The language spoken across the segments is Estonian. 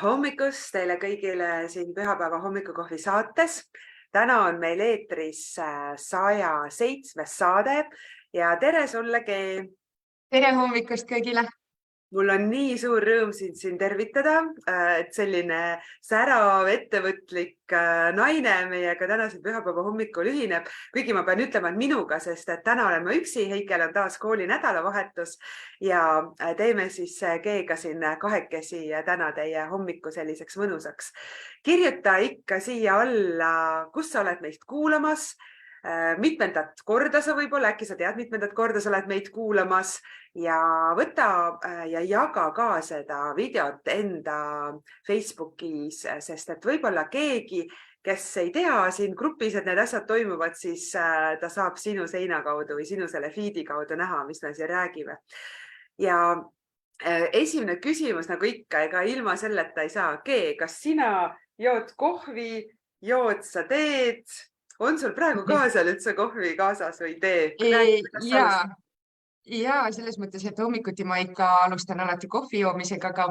hommikust teile kõigile siin pühapäeva hommikukohvi saates. Täna on meil eetris 107. saade ja tere sullegi. Tere hommikust kõigile! Mul on nii suur rõõm siin tervitada, et selline särav, ettevõtlik naine meiega tänasel pühapäeva hommikul ühineb. Kuigi ma pean ütlema, et minuga, sest et täna olen ma üksi, Heikel on taas kooli nädalavahetus ja teeme siis Geega siin kahekesi täna teie hommiku selliseks mõnusaks. Kirjuta ikka siia alla, kus sa oled meist kuulamas, mitmendat korda sa võib-olla, äkki sa tead, mitmendat korda sa oled meid kuulamas ja võta ja jaga ka seda videot enda Facebookis, sest et võib-olla keegi, kes ei tea siin grupis, et need asjad toimuvad, siis ta saab sinu seina kaudu või sinu selle feedi kaudu näha, mis me siin räägime. Ja esimene küsimus nagu ikka, ega ilma selleta ei saa. Kas sina jood kohvi, jood sa teed? On sul praegu ka seal üldse kohvi kaasas või tee? Ja selles mõttes, et hommikuti ma ikka alustan alati kohvi joomisega, aga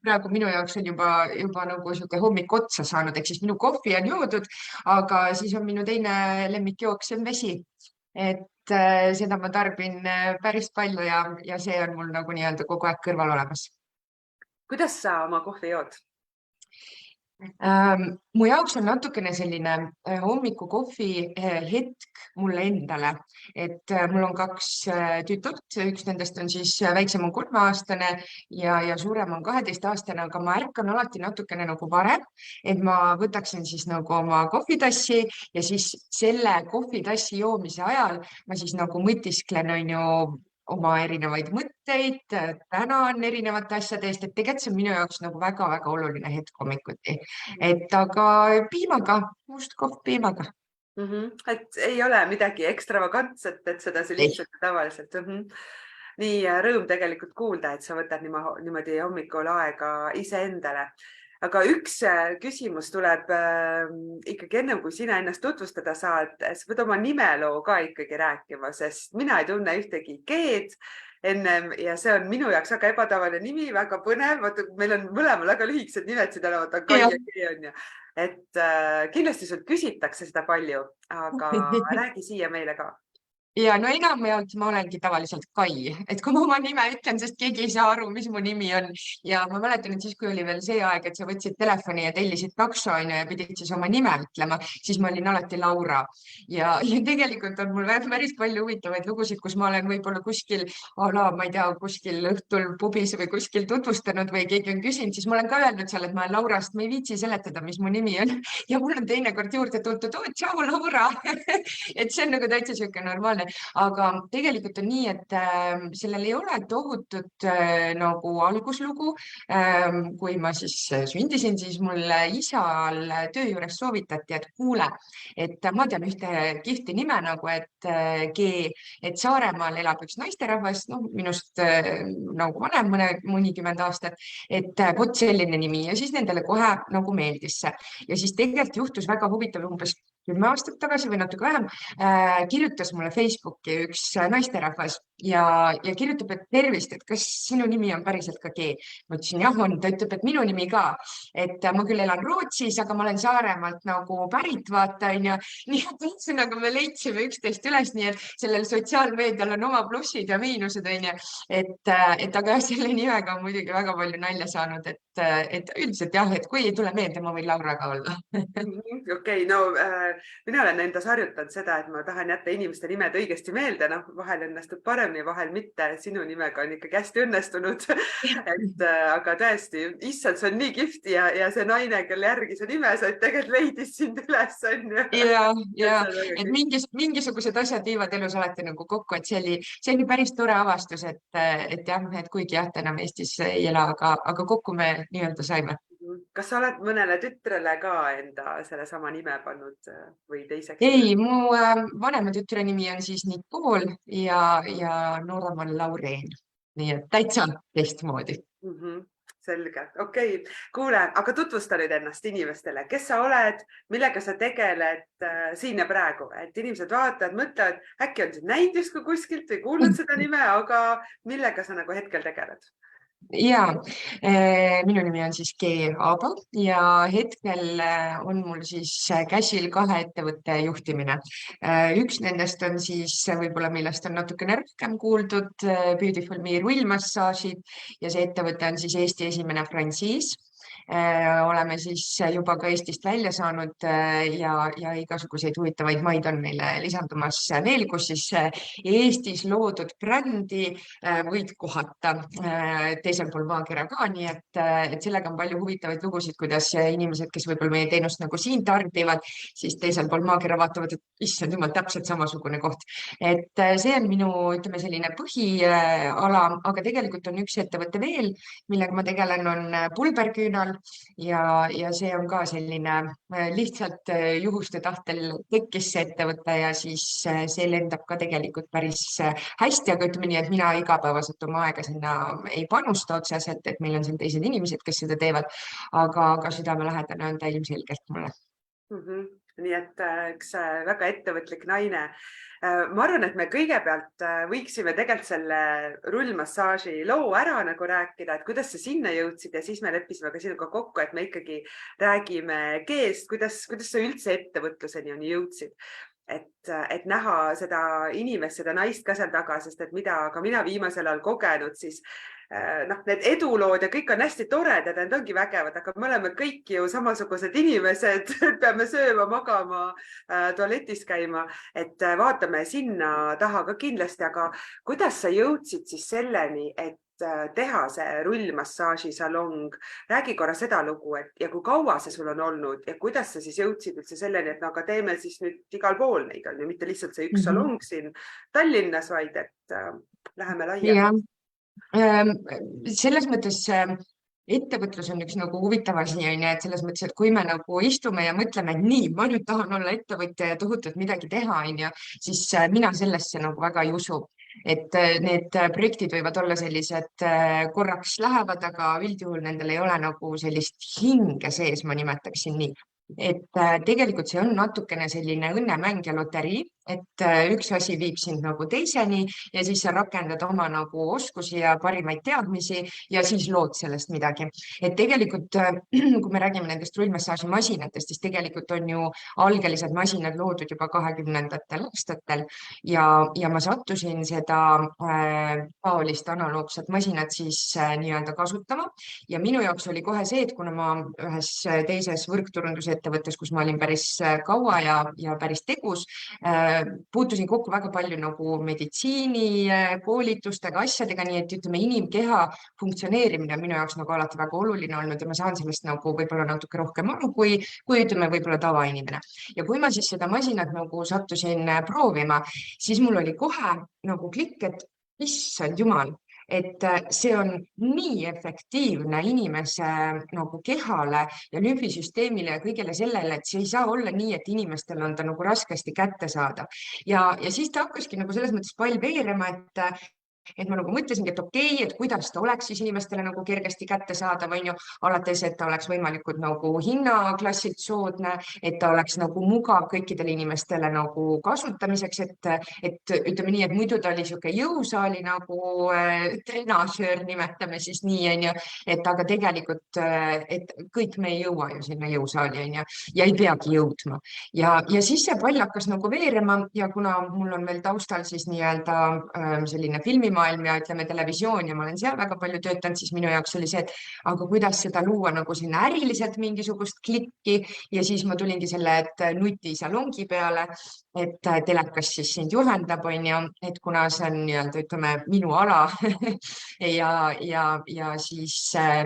praegu minu jaoks on juba nagu selline hommik otsa saanud, ehk siis minu kohvi on joodud, aga siis on minu teine lemmikjook, see on vesi. Et seda ma tarbin päris palju ja see on mul nagu nii-öelda kogu aeg kõrval olemas. Kuidas sa oma kohvi jood? Mu jaoks on natukene selline hommikukohvi hetk mulle endale, et mul on 2 tütart, üks nendest on siis väiksem on 3-aastane ja suurem on 12-aastane, aga ma ärkan alati natukene nagu varem, et ma võtaksin siis nagu oma kohvitassi ja siis selle kohvitassi joomise ajal ma siis nagu mõtisklen oma erinevaid mõtteid, tänan erinevate asjade eest, et tegelikult see on minu jaoks nagu väga-väga oluline hetk hommikuti. Et aga piimaga, must kohv piimaga. Et ei ole midagi ekstravagantset, et seda see lihtsalt tavaliselt. Nii rõõm tegelikult kuulda, et sa võtad niimoodi hommikul aega iseendale. Aga üks küsimus tuleb ikkagi enne, kui sina ennast tutvustada saad, sa võid oma nimeloo ka ikkagi rääkima, sest mina ei tunne ühtegi Geed ennem ja see on minu jaoks väga ebatavaline nimi, väga põnev. Meil on mõlemal väga lühikesed nimed, seda on Kai ja Gee on ju. Et kindlasti sult küsitakse seda palju, aga räägi siia meile ka. Ja no enamjaolt ma olengi tavaliselt Kai, et kui ma oma nime ütlen, sest keegi ei saa aru, mis mu nimi on. Ja ma mäletan, et siis, kui oli veel see aeg, et sa võtsid telefoni ja tellisid takso ja pidid siis oma nime ütlema, siis ma olin alati Laura. Ja tegelikult on mul päris palju huvitavaid lugusid, kus ma olen võib-olla kuskil, ma ei tea, kuskil õhtul pubis või kuskil tutvustanud või keegi on küsinud, siis ma olen ka öelnud seal, et ma olen Laurast, ma ei viitsi seletada, mis mu nimi on. Ja mul on teinekord juurde tultud, tšau, Laura. Et see on nagu täitsa siuke normaalne. Aga tegelikult on nii, et sellel ei ole tohutut nagu alguslugu. Kui ma siis sündisin, siis mul isal töö juures soovitati, et kuule, et ma tean ühte kihvti nime nagu, et G, et Saaremaal elab üks naisterahvas, minust nagu vanem mõnikümmend aastat, et vot selline nimi ja siis nendele kohe nagu meeldis see. Ja siis tegelikult juhtus väga huvitav umbes 10 aastat tagasi või natuke vähem, kirjutas mulle Facebooki üks naisterahvas ja kirjutab, et tervist, et kas sinu nimi on päriselt ka G. Ma ütlesin, jah on, ta ütleb, et minu nimi ka, et ma küll elan Rootsis, aga ma olen Saaremaalt nagu pärit vaata, ja nii et nagu me leidsime üksteist üles, nii et sellel sotsiaalmeedial on oma plussid ja miinused, et aga selle nimega on muidugi väga palju nalja saanud, et üldiselt jah, et kui ei tule meelde, ma võin Laura ka olla. Okei, no mina olen endas harjutanud seda, et ma tahan jätta inimeste nimed õigesti meelde, vahel õnnestub paremini, vahel mitte, sinu nimega on ikkagi hästi õnnestunud. Aga tõesti, issand, see on nii kihvt ja see naine, kelle järgi see nime said, tegelikult leidis sind üles. Ja, et mingisugused asjad viivad elus alati nagu kokku, et see oli päris tore avastus, et jah, et kuigi jah, enam Eestis ei ela, aga kokku me nii-öelda saime. Kas sa oled mõnele tütrele ka enda sellesama nime pannud või teiseks? Ei, mu vanema tütre nimi on siis Nicole ja noorem on Laureen. Nii et täitsa teistmoodi. Selge, okei. Kuule, aga tutvusta nüüd ennast inimestele. Kes sa oled, millega sa tegeled siin ja praegu? Et inimesed vaatavad, mõtlevad, äkki on näinud justkui kuskilt või kuulnud seda nime, aga millega sa nagu hetkel tegeled? ja minu nimi on siis G Aabo ja hetkel on mul siis käsil 2 ettevõtte juhtimine. Üks nendest on siis võib-olla, millest on natukene rohkem kuuldud, Beautiful Me rullmassaažid ja see ettevõte on siis Eesti esimene frantsiis. Oleme siis juba ka Eestist välja saanud ja igasuguseid huvitavaid maid on meile lisandumas veel, kus siis Eestis loodud brändi võid kohata teisel pool maakera ka, nii et sellega on palju huvitavaid lugusid, kuidas inimesed, kes võib-olla meie teenust nagu siin tarbivad, siis teisel pool maakera vaatavad, et issand jumal, täpselt samasugune koht. Et see on minu, ütleme, selline põhiala, aga tegelikult on üks ettevõte veel, millega ma tegelen, on pulberküünal ja see on ka selline lihtsalt juhuste tahtel tekkis see ettevõte ja siis see lendab ka tegelikult päris hästi, aga ütleme nii, et mina igapäevaselt oma aega sinna ei panusta otseselt, et meil on seal teised inimesed, kes seda teevad, aga südamelähedane on ta ilmselgelt mulle. Nii et üks väga ettevõtlik naine. Ma arvan, et me kõigepealt võiksime tegelikult selle rullmassaaži loo ära nagu rääkida, et kuidas sa sinna jõudsid ja siis me leppisime ka sinuga kokku, et me ikkagi räägime G-st, kuidas sa üldse ettevõtluseni jõudsid. Et näha seda inimest, seda naist ka seal taga, sest et mida ka mina viimasel ajal kogenud, siis need edulood ja kõik on hästi toredad, need ongi vägevad, aga me oleme kõik ju samasugused inimesed, peame sööma, magama, tualetis käima, et vaatame sinna taha ka kindlasti, aga kuidas sa jõudsid siis selleni, et teha see rullmassaažisalong, räägi korra seda lugu, et ja kui kaua see sul on olnud ja kuidas sa siis jõudsid üldse selleni, et aga teeme siis nüüd igal pool neid on ju, mitte lihtsalt see üks salong siin Tallinnas, vaid et läheme laiemalt. Selles mõttes ettevõtlus on üks nagu huvitav asi, et selles mõttes, et kui me nagu istume ja mõtleme, et nii, ma nüüd tahan olla ettevõtja ja tohutult midagi teha, siis mina sellesse nagu väga ei usu. Et need projektid võivad olla sellised, korraks lähevad, aga üldjuhul nendel ei ole nagu sellist hinge sees, ma nimetaksin nii. Et tegelikult see on natukene selline õnnemäng ja loterii, et üks asi viib sind nagu teiseni ja siis sa rakendad oma nagu oskusi ja parimaid teadmisi ja siis lood sellest midagi. Et tegelikult, kui me räägime nendest rullmassaažimasinatest, siis tegelikult on ju algelised masinad loodud juba 20. aastatel ja ma sattusin seda taolist analoogset masinat siis nii-öelda kasutama ja minu jaoks oli kohe see, et kuna ma ühes teises võrkturundusettevõttes, kus ma olin päris kaua ja päris tegus, puutusin kokku väga palju nagu meditsiini, koolitustega, asjadega, nii et ütleme, inimkeha funktsioneerimine on minu jaoks nagu alati väga oluline olnud ja ma saan sellest nagu võib-olla natuke rohkem aru, kui ütleme võib-olla tavainimene. Ja kui ma siis seda masinat nagu sattusin proovima, siis mul oli kohe nagu klikk, et issand jumal, et see on nii efektiivne inimese nagu kehale ja lümfisüsteemile ja kõigele sellele, et see ei saa olla nii, et inimestel on ta nagu raskesti kätte saada. Ja siis ta hakkaski nagu selles mõttes pall veerema, et ma nagu mõtlesingi, et okei, et kuidas ta oleks siis inimestele nagu kergesti kättesaadav, on ju, alates, et ta oleks võimalikult nagu hinnaklassilt soodne, et ta oleks nagu mugav kõikidele inimestele nagu kasutamiseks, et ütleme nii, et muidu ta oli niisugune jõusaali nagu trenažöör, nimetame siis nii, on ju, et aga tegelikult, et kõik me ei jõua ju sinna jõusaali, on ju, ja ei peagi jõudma. Ja siis see pall hakkas nagu veerema ja kuna mul on veel taustal siis nii-öelda selline filmimaailm ja ütleme televisioon ja ma olen seal väga palju töötanud, siis minu jaoks oli see, et aga kuidas seda luua nagu sinna äriliselt mingisugust klikki ja siis ma tulingi selle, et nutisalongi peale, et telekas siis sind juhendab, on ju, et kuna see on nii-öelda, ütleme, minu ala ja siis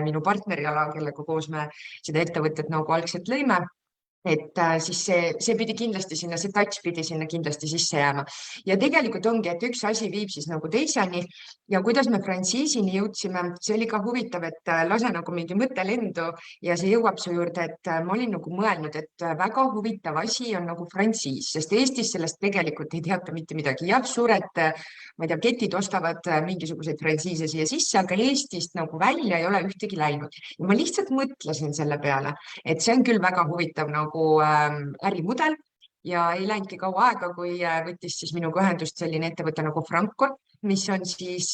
minu partneri ala, kellega koos me seda ettevõtet nagu algselt lõime, et siis see pidi kindlasti sinna, see touch pidi sinna kindlasti sisse jääma. Ja tegelikult ongi, et üks asi viib siis nagu teiseni ja kuidas me frantsiisini jõudsime, see oli ka huvitav, et lase nagu mingi mõte lendu ja see jõuab su juurde, et ma olin nagu mõelnud, et väga huvitav asi on nagu frantsiis, sest Eestis sellest tegelikult ei teata mitte midagi. Jah, suured, ma ei tea, ketid ostavad mingisuguseid frantsiise siia sisse, aga Eestist nagu välja ei ole ühtegi läinud. Ja ma lihtsalt mõtlesin selle peale, et see on küll väga huvitav nagu ärimudel ja ei läinudki kaua aega, kui võttis siis minuga ühendust selline ettevõte nagu Franco, mis on siis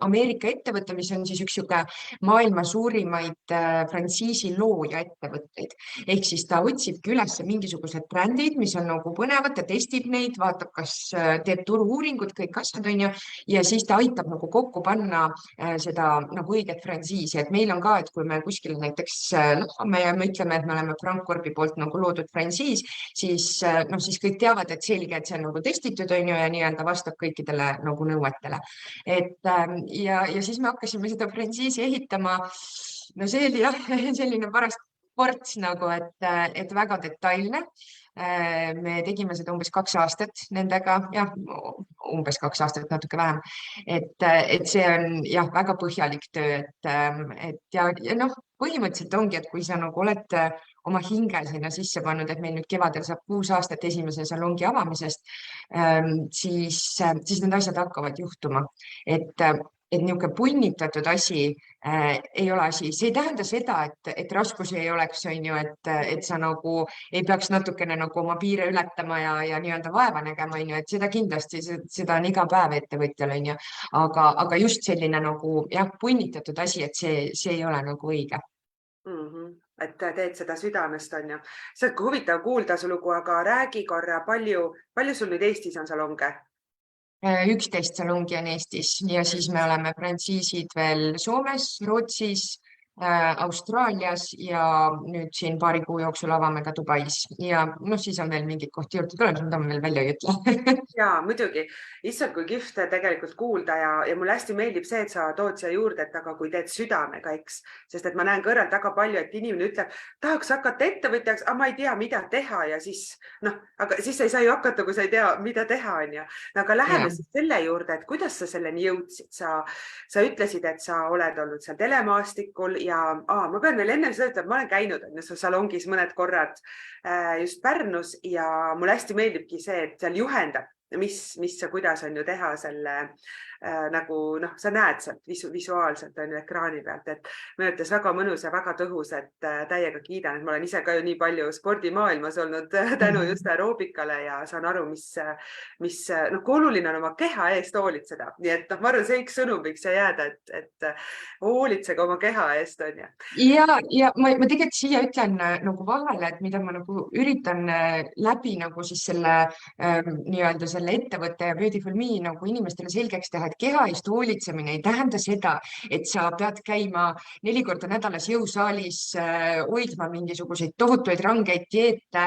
Ameerika ettevõte, mis on siis üks sihuke maailma suurimaid frantsiisi looja ettevõtteid. Ehk siis ta otsibki üles mingisugused brändid, mis on nagu põnevad, ta testib neid, vaatab, kas teeb turu-uuringud, kõik asjad on ju, ja siis ta aitab nagu kokku panna seda nagu õiget frantsiisi, et meil on ka, et kui me kuskil näiteks läheme ja me ütleme, et me oleme Frank Korbi poolt nagu loodud frantsiis, siis noh, siis kõik teavad, et selge, et see on nagu testitud on ju ja nii-öelda vastab kõikidele nagu nõuetele. Ja siis me hakkasime seda frantsiisi ehitama. No see oli jah, selline paras ports nagu, et väga detailne. Me tegime seda umbes 2 aastat nendega, jah, umbes 2 aastat, natuke vähem. Et see on jah, väga põhjalik töö, ja noh, põhimõtteliselt ongi, et kui sa nagu oled oma hinge sinna sisse pannud, et meil nüüd kevadel saab 6 aastat esimese salongi avamisest, siis need asjad hakkavad juhtuma. Et niisugune punnitatud asi ei ole asi. See ei tähenda seda, et raskusi ei oleks, on ju, et sa nagu ei peaks natukene nagu oma piire ületama ja nii-öelda vaeva nägema, on ju, et seda kindlasti, seda on iga päev ettevõtjal, on ju. Aga just selline nagu jah, punnitatud asi, et see ei ole nagu õige. Et teed seda südamest, on ju. See on huvitav kuulda su lugu, aga räägi korra, palju sul nüüd Eestis on salonge? 11 salongi on Eestis ja siis me oleme frantsiisid veel Soomes, Rootsis, Austraalias ja nüüd siin paari kuu jooksul avame ka Dubais ja noh, siis on veel mingid kohti juurde tulemas, mida ma veel välja ei ütle. Jaa, muidugi. Issand, kui kihvt tegelikult kuulda ja mulle hästi meeldib see, et sa tood siia juurde, et aga kui teed südamega, eks, sest et ma näen kõrvalt väga palju, et inimene ütleb, tahaks hakata ettevõtjaks, aga ma ei tea, mida teha ja siis noh, aga siis ei saa ju hakata, kui sa ei tea, mida teha, on ju. Aga läheme siis selle juurde, et kuidas sa selleni jõudsid. Sa ütlesid, et sa oled olnud seal telemaastikul ja ma pean veel enne seda ütlema, ma olen käinud salongis mõned korrad just Pärnus ja mulle hästi meeldibki see, et seal juhendab, mis ja kuidas on ju teha selle nagu noh, sa näed sealt visuaalselt on ju ekraani pealt, et minu arvates väga mõnus ja väga tõhus, et täiega kiidan, et ma olen ise ka ju nii palju spordimaailmas olnud tänu just aeroobikale ja saan aru, mis noh, kui oluline on oma keha eest hoolitseda. Nii et noh, ma arvan, see üks sõnum võiks jääda, et hoolitsege oma keha eest, on ju. Ja ma tegelikult siia ütlen nagu vahele, et mida ma nagu üritan läbi nagu siis selle nii-öelda selle ettevõtte ja Beautiful Me nagu inimestele selgeks teha, et keha eest hoolitsemine ei tähenda seda, et sa pead käima 4 korda nädalas jõusaalis, hoidma mingisuguseid tohutuid rangeid dieete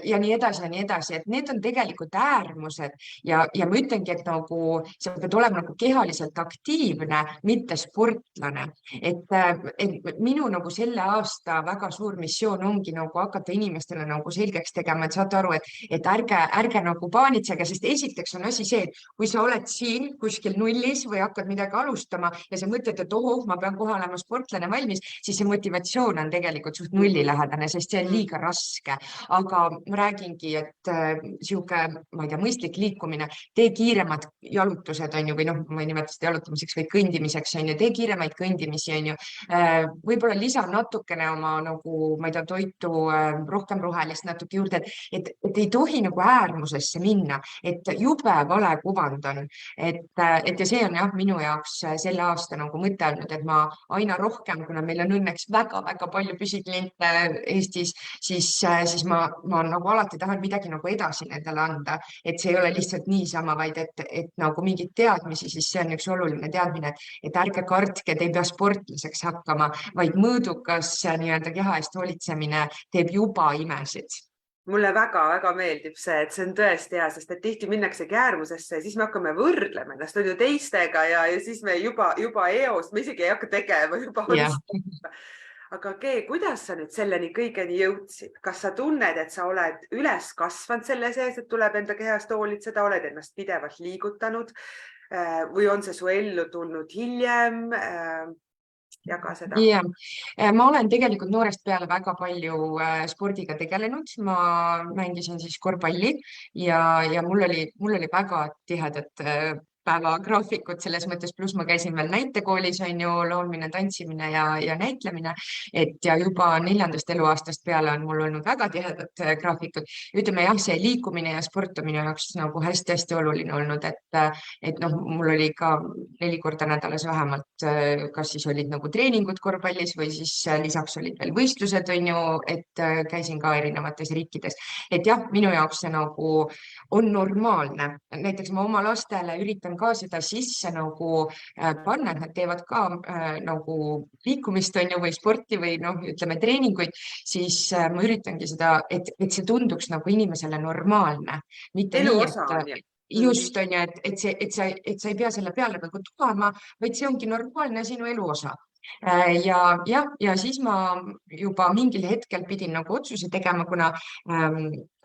ja nii edasi ja nii edasi, et need on tegelikult äärmused ja ma ütlengi, et nagu sa pead olema nagu kehaliselt aktiivne, mitte sportlane. Et minu nagu selle aasta väga suur missioon ongi nagu hakata inimestele nagu selgeks tegema, et saate aru, et ärge nagu paanitsege, sest esiteks on asi see, et kui sa oled siin kuskil nullis või hakkad midagi alustama ja sa mõtled, et ma pean kohe olema sportlane valmis, siis see motivatsioon on tegelikult suht nullilähedane, sest see on liiga raske. Aga ma räägingi, et sihuke, ma ei tea, mõistlik liikumine, tee kiiremad jalutused on ju, või noh, ma ei nimeta seda jalutamiseks või kõndimiseks on ju, tee kiiremaid kõndimisi on ju. Võib-olla lisa natukene oma nagu, ma ei tea, toitu, rohkem rohelist natuke juurde, et ei tohi nagu äärmusesse minna, et jube vale kuvand on, et ja see on jah, minu jaoks selle aasta nagu mõte olnud, et ma aina rohkem, kuna meil on õnneks väga-väga palju püsikliente Eestis, siis ma nagu alati tahan midagi nagu edasi nendele anda, et see ei ole lihtsalt niisama, vaid et nagu mingeid teadmisi, siis see on üks oluline teadmine, et ärge kartke, te ei pea sportlaseks hakkama, vaid mõõdukas nii-öelda keha eest hoolitsemine teeb juba imesid. Mulle väga-väga meeldib see, et see on tõesti hea, sest et tihti minnaksegi äärmusesse ja siis me hakkame võrdlema ennast on ju teistega ja siis me juba eos, me isegi ei hakka tegema juba. Aga kuidas sa nüüd selleni kõigeni jõudsid? Kas sa tunned, et sa oled üles kasvanud selle sees, et tuleb enda kehast hoolitseda, oled ennast pidevalt liigutanud või on see su ellu tulnud hiljem? Jaga seda. Ja, ma olen tegelikult noorest peale väga palju spordiga tegelenud. Ma mängisin siis korvpalli ja mul oli väga tihedad õppepäeva graafikut selles mõttes, pluss ma käisin veel näitekoolis, on ju, laulmine, tantsimine ja näitlemine, et ja juba 4. eluaastast peale on mul olnud väga tihedad graafikud. Ütleme jah, see liikumine ja sport on minu jaoks nagu hästi-hästi oluline olnud, et noh, mul oli ka 4 korda nädalas vähemalt, kas siis olid nagu treeningud korvpallis või siis lisaks olid veel võistlused, on ju, et käisin ka erinevates riikides. Et jah, minu jaoks see nagu on normaalne. Näiteks ma oma lastele üritan ka seda sisse nagu panna, et nad teevad ka nagu liikumist, on ju, või sporti või noh, ütleme treeninguid, siis ma üritangi seda, et see tunduks nagu inimesele normaalne, mitte elu nii, osa on ju. just on ju, et sa ei pea selle peale nagu tulema, vaid see ongi normaalne sinu elu osa. Ja siis ma juba mingil hetkel pidin nagu otsuse tegema, kuna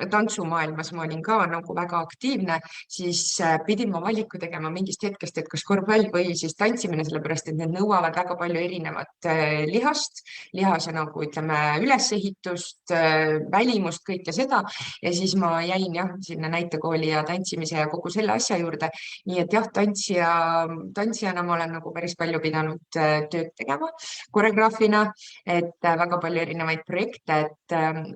tantsumaailmas ma olin ka nagu väga aktiivne, siis pidin ma valiku tegema mingist hetkest, et kas korvpall või siis tantsimine, sellepärast et need nõuavad väga palju erinevat lihast, lihase nagu ütleme ülesehitust, välimust, kõike seda. Ja siis ma jäin jah, sinna näitekooli ja tantsimise ja kogu selle asja juurde. Nii et jah, tantsijana ma olen nagu päris palju pidanud tööd tegema koreograafina, et väga palju erinevaid projekte,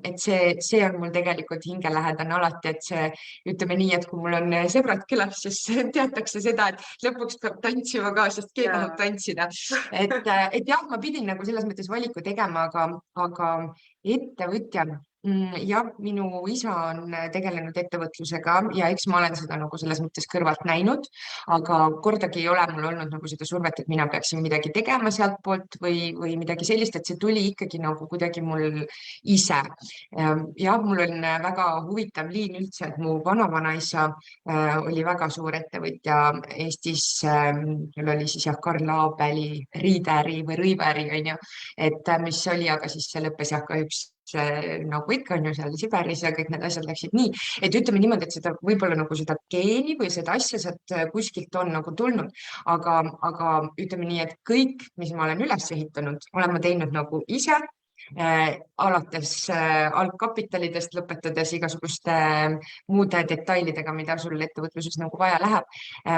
et see on mul tegelikult hingelähedane alati, et see, ütleme nii, et kui mul on sõbrad külas, siis teatakse seda, et lõpuks peab tantsima ka, sest keegi tahab tantsida. Et jah, ma pidin nagu selles mõttes valiku tegema, aga ettevõtja, jah, minu isa on tegelenud ettevõtlusega ja eks ma olen seda nagu selles mõttes kõrvalt näinud, aga kordagi ei ole mul olnud nagu seda survet, et mina peaksin midagi tegema sealt poolt või midagi sellist, et see tuli ikkagi nagu kuidagi mul ise. Ja mul on väga huvitav liin üldse, et mu vanavanaisa oli väga suur ettevõtja Eestis, kel oli siis jah, Karl Abeli Riideri või Rõiveri, on ju, et mis oli, aga siis see lõppes jah kahjuks nagu ikka on ju seal Siberis ja kõik need asjad läksid nii, et ütleme niimoodi, et seda võib-olla nagu seda geeni või seda asja sealt kuskilt on nagu tulnud, aga ütleme nii, et kõik, mis ma olen üles ehitanud, olen ma teinud nagu ise, alates algkapitalidest lõpetades igasuguste muude detailidega, mida sul ettevõtluses nagu vaja läheb.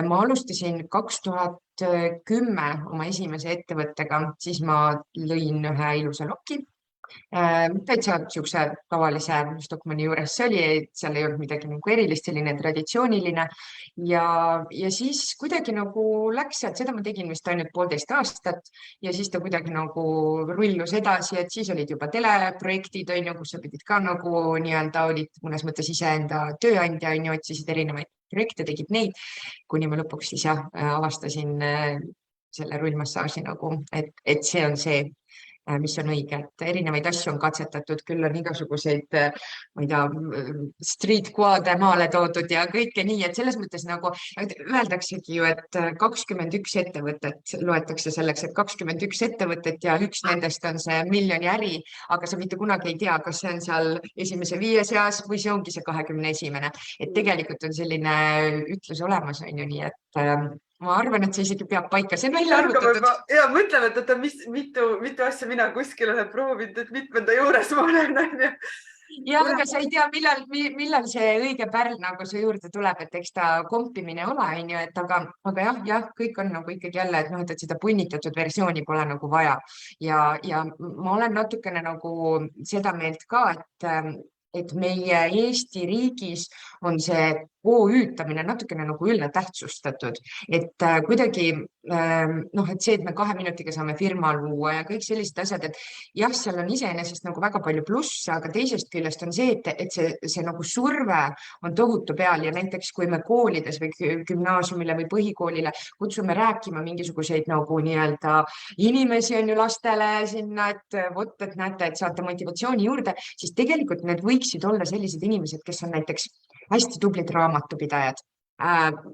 Ma alustasin 2010 oma esimese ettevõttega, siis ma lõin ühe ilusa loki. Täitsa niisuguse tavalise Stockmanni juures see oli, seal ei olnud midagi nagu erilist, selline traditsiooniline ja siis kuidagi nagu läks, et seda ma tegin vist ainult 1,5 aastat ja siis ta kuidagi nagu rullus edasi, et siis olid juba teleprojektid, on ju, kus sa pidid ka nagu nii-öelda olid mõnes mõttes iseenda tööandja, on ju, otsisid erinevaid projekte, tegid neid, kuni ma lõpuks siis jah, avastasin selle rullmassaaži nagu, et see on see, mis on õige, et erinevaid asju on katsetatud, küll on igasuguseid, ma ei tea, street quad'e maale toodud ja kõike nii, et selles mõttes nagu öeldaksegi ju, et 21 ettevõtet loetakse selleks, et 21 ettevõtet ja üks nendest on see miljoni äri, aga sa mitte kunagi ei tea, kas see on seal esimese 5 seas või see ongi see 21. Et tegelikult on selline ütlus olemas, on ju nii, et ma arvan, et see isegi peab paika, see on välja arvutatud. Ja mõtleme, et mitu asja mina kuskil olen proovinud, et mitmenda juures ma olen, on ju. Ja, aga sa ei tea, millal see õige pärl nagu su juurde tuleb, et eks ta kompimine ole, on ju, et aga jah, kõik on nagu ikkagi jälle, et noh, et seda punnitatud versiooni pole nagu vaja. Ja ma olen natukene nagu seda meelt ka, et meie Eesti riigis on see OÜ-tamine natukene nagu üle tähtsustatud, et kuidagi noh, et see, et me 2 minutiga saame firma luua ja kõik sellised asjad, et jah, seal on iseenesest nagu väga palju plusse, aga teisest küljest on see, et see nagu surve on tohutu peal ja näiteks kui me koolides või gümnaasiumile või põhikoolile kutsume rääkima mingisuguseid nagu nii-öelda inimesi on ju lastele sinna, et vot, et näete, et saate motivatsiooni juurde, siis tegelikult need võiksid olla sellised inimesed, kes on näiteks hästi tublid raamatupidajad,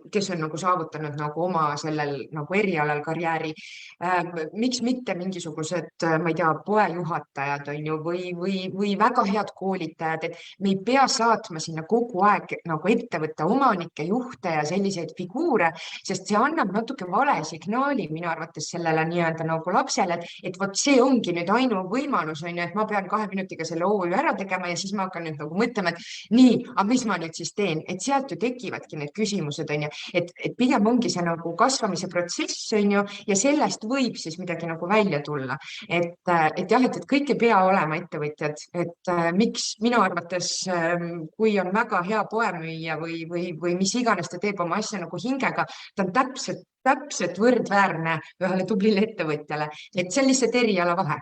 kes on nagu saavutanud nagu oma sellel nagu erialal karjääri. Miks mitte mingisugused, ma ei tea, poejuhatajad on ju või väga head koolitajad, et me ei pea saatma sinna kogu aeg nagu ettevõtte omanikke, juhte ja selliseid figuure, sest see annab natuke vale signaali minu arvates sellele nii-öelda nagu lapsele, et vot see ongi nüüd ainuvõimalus, on ju, et ma pean 2 minutiga selle OÜ ära tegema ja siis ma hakkan nüüd nagu mõtlema, et nii, aga mis ma nüüd siis teen, et sealt ju tekivadki need küsimused. küsimused, on ju, et pigem ongi see nagu kasvamise protsess, on ju, ja sellest võib siis midagi nagu välja tulla. Et jah, et kõik ei pea olema ettevõtjad, et miks minu arvates, kui on väga hea poemüüja või mis iganes ta teeb oma asja nagu hingega, ta on täpselt võrdväärne ühele tublile ettevõtjale, et see on lihtsalt eriala vahe.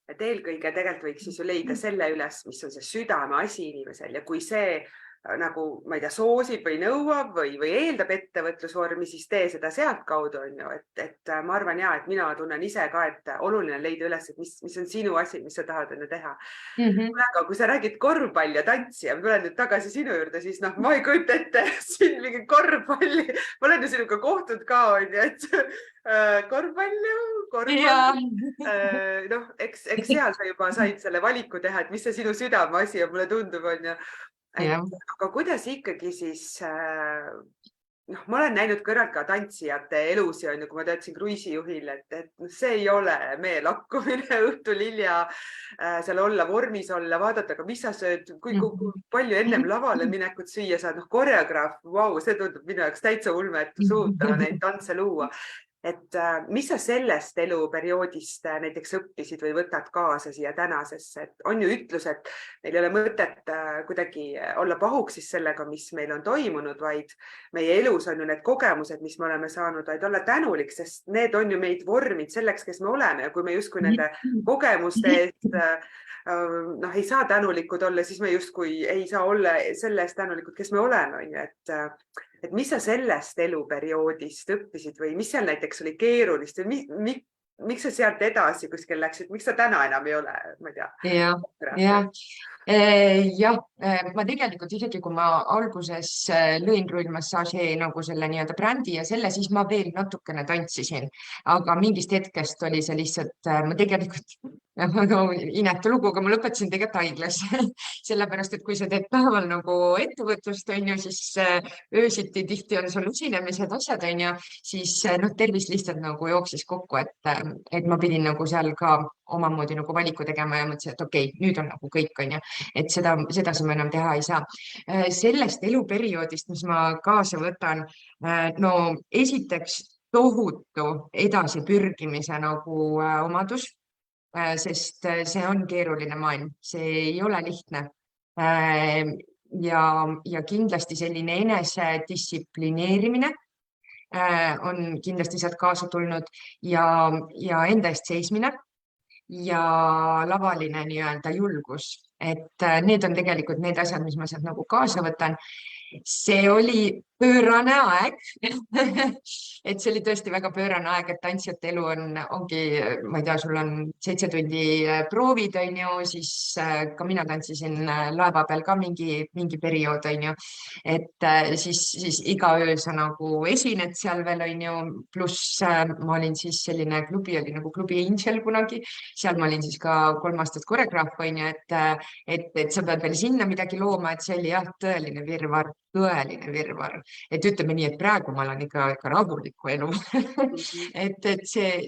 Et eelkõige tegelikult võiks siis ju leida selle üles, mis on see südame asi inimesel ja kui see nagu, ma ei tea, soosib või nõuab või eeldab ettevõtlusvormi, siis tee seda sealt kaudu, on ju, et ma arvan ja, et mina tunnen ise ka, et oluline leida üles, et mis on sinu asi, mis sa tahad enne teha. Aga kui sa räägid korvpalli ja tantsi ja ma tulen nüüd tagasi sinu juurde, siis noh, ma ei kujuta ette siin mingi korvpalli, ma olen ju sinuga kohtud ka, on ju, et korvpall, noh, eks seal sa juba said selle valiku teha, et mis see sinu südame asi on, mulle tundub, on ju. Aga kuidas ikkagi siis, noh, ma olen näinud kõrvalt ka tantsijate elusi, on ju, kui ma töötasin kruiisijuhil, et see ei ole meelakkumine õhtul hilja seal olla, vormis olla, vaadata, aga mis sa sööd, kui palju ennem lavale minekut süüa saad, noh, koreograaf, vau, see tundub minu jaoks täitsa ulme, et suuta neid tantse luua. Et mis sa sellest eluperioodist näiteks õppisid või võtad kaasa siia tänasesse, et on ju ütlus, et meil ei ole mõtet kuidagi olla pahuksis sellega, mis meil on toimunud, vaid meie elus on ju need kogemused, mis me oleme saanud, vaid olla tänulik, sest need on ju meid vormid selleks, kes me oleme ja kui me justkui nende kogemuste eest noh, ei saa tänulikud olla, siis me justkui ei saa olla selle eest tänulikud, kes me oleme, on ju, et mis sa sellest eluperioodist õppisid või mis seal näiteks oli keerulist või miks sa sealt edasi kuskil läksid, miks sa täna enam ei ole, ma ei tea. Jah, ma tegelikult isegi, kui ma alguses lõin rullmassaaži nagu selle nii-öelda brändi ja selle, siis ma veel natukene tantsisin, aga mingist hetkest oli see lihtsalt, ma tegelikult inetu lugu, aga ma lõpetasin tegelikult haiglas, sellepärast, et kui sa teed päeval nagu ettevõtlust, on ju, siis öösiti tihti on sul usinemised, asjad, on ju, siis noh, tervis lihtsalt nagu jooksis kokku, et ma pidin nagu seal ka omamoodi nagu valiku tegema ja mõtlesin, et okei, nüüd on nagu kõik, on ju, et sedasi ma enam teha ei saa. Sellest eluperioodist, mis ma kaasa võtan, no esiteks tohutu edasipürgimise nagu omadus, sest see on keeruline maailm, see ei ole lihtne. Ja kindlasti selline enesedistsiplineerimine on kindlasti sealt kaasa tulnud ja enda eest seismine ja lavaline nii-öelda julgus, et need on tegelikult need asjad, mis ma sealt nagu kaasa võtan. See oli pöörane aeg, et see oli tõesti väga pöörane aeg, et tantsijate elu ongi, ma ei tea, sul on 7 tundi proovid, on ju, siis ka mina tantsisin laeva peal ka mingi periood, on ju, et siis iga öö sa nagu esined seal veel, on ju, pluss ma olin siis selline klubi, oli nagu klubi Angel kunagi, seal ma olin siis ka 3 aastat koreograaf, on ju, et sa pead veel sinna midagi looma, et see oli jah, tõeline virvarr. Et ütleme nii, et praegu ma olen ikka rahulikku elu. et see,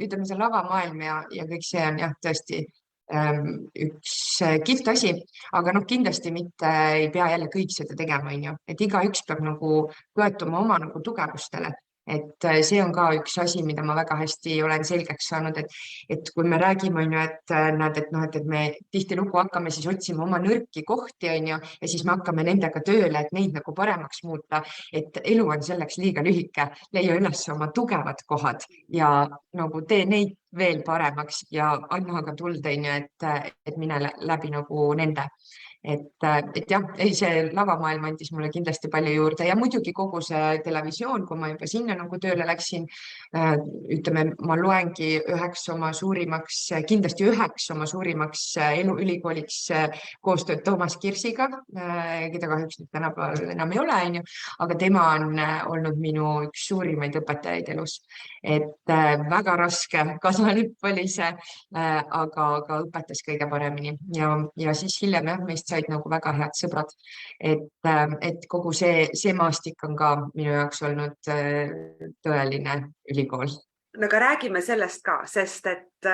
ütleme, see lavamaailm ja kõik see on jah, tõesti üks kihvt asi, aga noh, kindlasti mitte ei pea jälle kõik seda tegema, on ju, et igaüks peab nagu toetuma oma nagu tugevustele. Et see on ka üks asi, mida ma väga hästi olen selgeks saanud, et kui me räägime, on ju, et näed, et noh, et me tihtilugu hakkame siis otsima oma nõrki kohti, on ju, ja siis me hakkame nendega tööle, et neid nagu paremaks muuta, et elu on selleks liiga lühike, leia üles oma tugevad kohad ja nagu tee neid veel paremaks ja anna aga tuld, on ju, et mine läbi nagu nende. Et jah, ei, see lavamaailm andis mulle kindlasti palju juurde ja muidugi kogu see televisioon, kui ma juba sinna nagu tööle läksin, ütleme, ma loengi kindlasti üheks oma suurimaks ülikooliks koostööd Toomas Kirsiga, keda kahjuks nüüd tänapäeval enam ei ole, on ju, aga tema on olnud minu üks suurimaid õpetajaid elus. Et väga raske kasanipp oli see, aga õpetas kõige paremini ja siis hiljem jah, meist said nagu väga head sõbrad, et kogu see maastik on ka minu jaoks olnud tõeline ülikool. No aga räägime sellest ka, sest et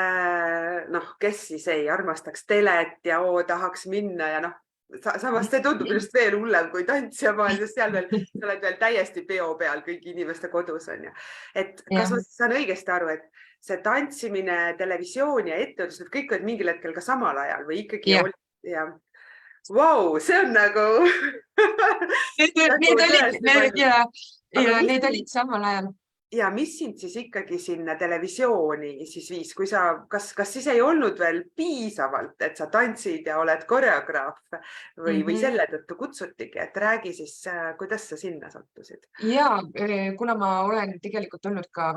noh, kes siis ei armastaks telet ja tahaks minna ja noh, samas see tundub just veel hullem kui tantsija maailm, sest seal veel, sa oled veel täiesti peo peal kõigi inimeste kodus on ju. Et kas jah. ma saan õigesti aru, et see tantsimine, televisioon ja ettevõtlus, need kõik olid mingil hetkel ka samal ajal või ikkagi Jah. oli ja wow, see on nagu Need olid, ja need olid samal ajal. Ja mis sind siis ikkagi sinna televisiooni siis viis, kui sa, kas siis ei olnud veel piisavalt, et sa tantsid ja oled koreograaf või selle tõttu kutsutigi, et räägi siis, kuidas sa sinna sattusid? Ja kuna ma olen tegelikult olnud ka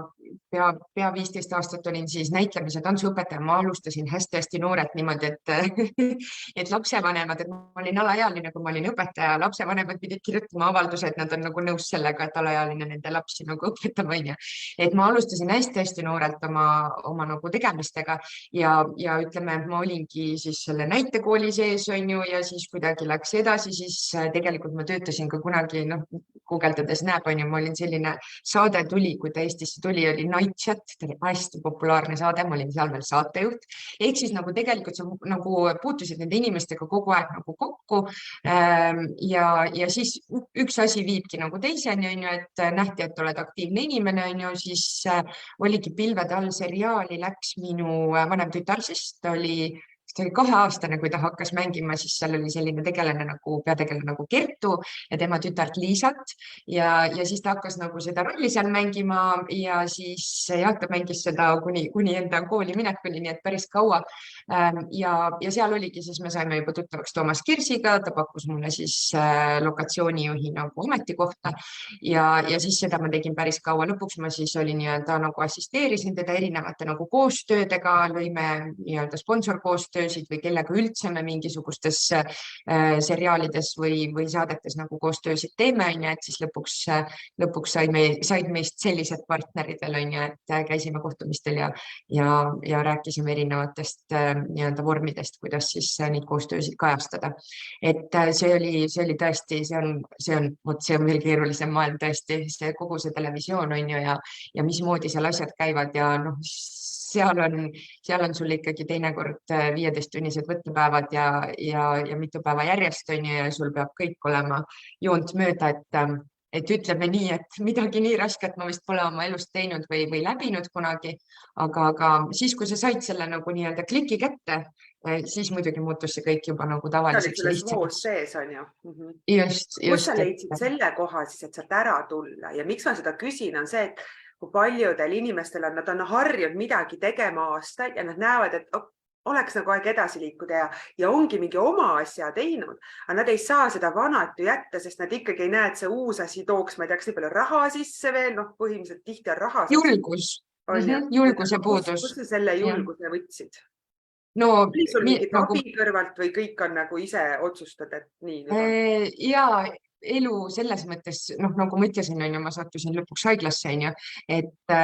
pea 15 aastat olin siis näitlemise tantsuõpetaja, ma alustasin hästi-hästi noorelt niimoodi, et lapsevanemad, et ma olin alaealine, kui ma olin õpetaja, lapsevanemad pidid kirjutama avalduse, et nad on nagu nõus sellega, et alaealine nende lapsi nagu õpetama. Et ma alustasin hästi-hästi noorelt oma nagu tegemistega ja ütleme, ma olingi siis selle näitekooli sees on ju ja siis kuidagi läks edasi, siis tegelikult ma töötasin ka kunagi, guugeldades näeb on ju, ma olin selline saade tuli, kui ta Eestisse tuli, oli Night Chat, ta oli hästi populaarne saade, ma olin seal veel saatejuht. Ehk siis nagu tegelikult sa nagu puutusid nende inimestega kogu aeg nagu kokku ja siis üks asi viibki nagu teiseni on ju, et nähti, et oled aktiivne inimene on ju, siis oligi Pilvede all seriaali läks minu vanem tütar, siis ta oli 2-aastane, kui ta hakkas mängima, siis seal oli selline tegelane nagu peategelane nagu Kertu ja tema tütart Liisat ja siis ta hakkas nagu seda rolli seal mängima ja siis jah, ta mängis seda kuni enda kooli minekuni, nii et päris kaua. Ja seal oligi, siis me saime juba tuttavaks Toomas Kirsiga, ta pakkus mulle siis lokatsioonijuhi nagu ametikohta ja siis seda ma tegin päris kaua. Lõpuks ma siis olin nii-öelda nagu assisteerisin teda erinevate nagu koostöödega, lõime nii-öelda sponsorkoostöösid või kellega üldse me mingisugustes seriaalides või saadetes nagu koostöösid teeme, on ju, et siis lõpuks said meist sellised partnerid veel, on ju, et käisime kohtumistel ja rääkisime erinevatest nii-öelda vormidest, kuidas siis neid koostöösid kajastada. Et see oli tõesti, see on veel keerulisem maailm tõesti, kogu see televisioon on ju ja mismoodi seal asjad käivad ja seal on sul ikkagi teinekord 15-tunnised võttepäevad ja mitu päeva järjest on ju ja sul peab kõik olema joont mööda, et ütleme nii, et midagi nii rasket ma vist pole oma elust teinud või läbinud kunagi, aga siis, kui sa said selle nagu nii-öelda kliki kätte, siis muidugi muutus see kõik juba nagu tavaliseks lihtsamaks. Voos sees on ju. Just. Kus sa leidsid selle koha siis, et sealt ära tulla ja miks ma seda küsin, on see, et kui paljudel inimestel nad on harjunud midagi tegema aastaid ja nad näevad, et oleks nagu aeg edasi liikuda ja ongi mingi oma asja teinud, aga nad ei saa seda vanat ju jätta, sest nad ikkagi ei näe, et see uus asi tooks, ma ei teaks, nii palju raha sisse veel, põhimõtteliselt tihti on raha. Julgus ja puudus. Kus sa selle julguse võtsid? Oli sul mingit abi kõrvalt või kõik on nagu ise otsustad, et nii? Ja elu selles mõttes, nagu ma ütlesin, on ju, ma sattusin lõpuks haiglasse, on ju, et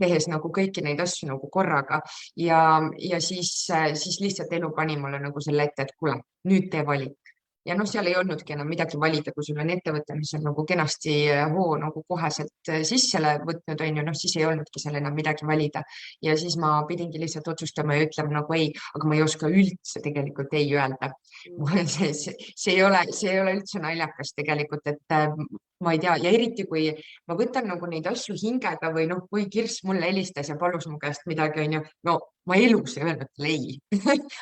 tehes nagu kõiki neid asju nagu korraga ja siis lihtsalt elu pani mulle nagu selle ette, et kuule, nüüd tee valik. Ja seal ei olnudki enam midagi valida, kui sul on ettevõte, mis on nagu kenasti hoo nagu koheselt sisse võtnud, on ju, siis ei olnudki seal enam midagi valida. Ja siis ma pidingi lihtsalt otsustama ja ütlema nagu ei, aga ma ei oska üldse tegelikult ei öelda. See ei ole üldse naljakas tegelikult, et ma ei tea, ja eriti kui ma võtan nagu neid asju hingega või kui Kirss mulle helistas ja palus mu käest midagi, on ju, ma elus ei öelnud talle ei.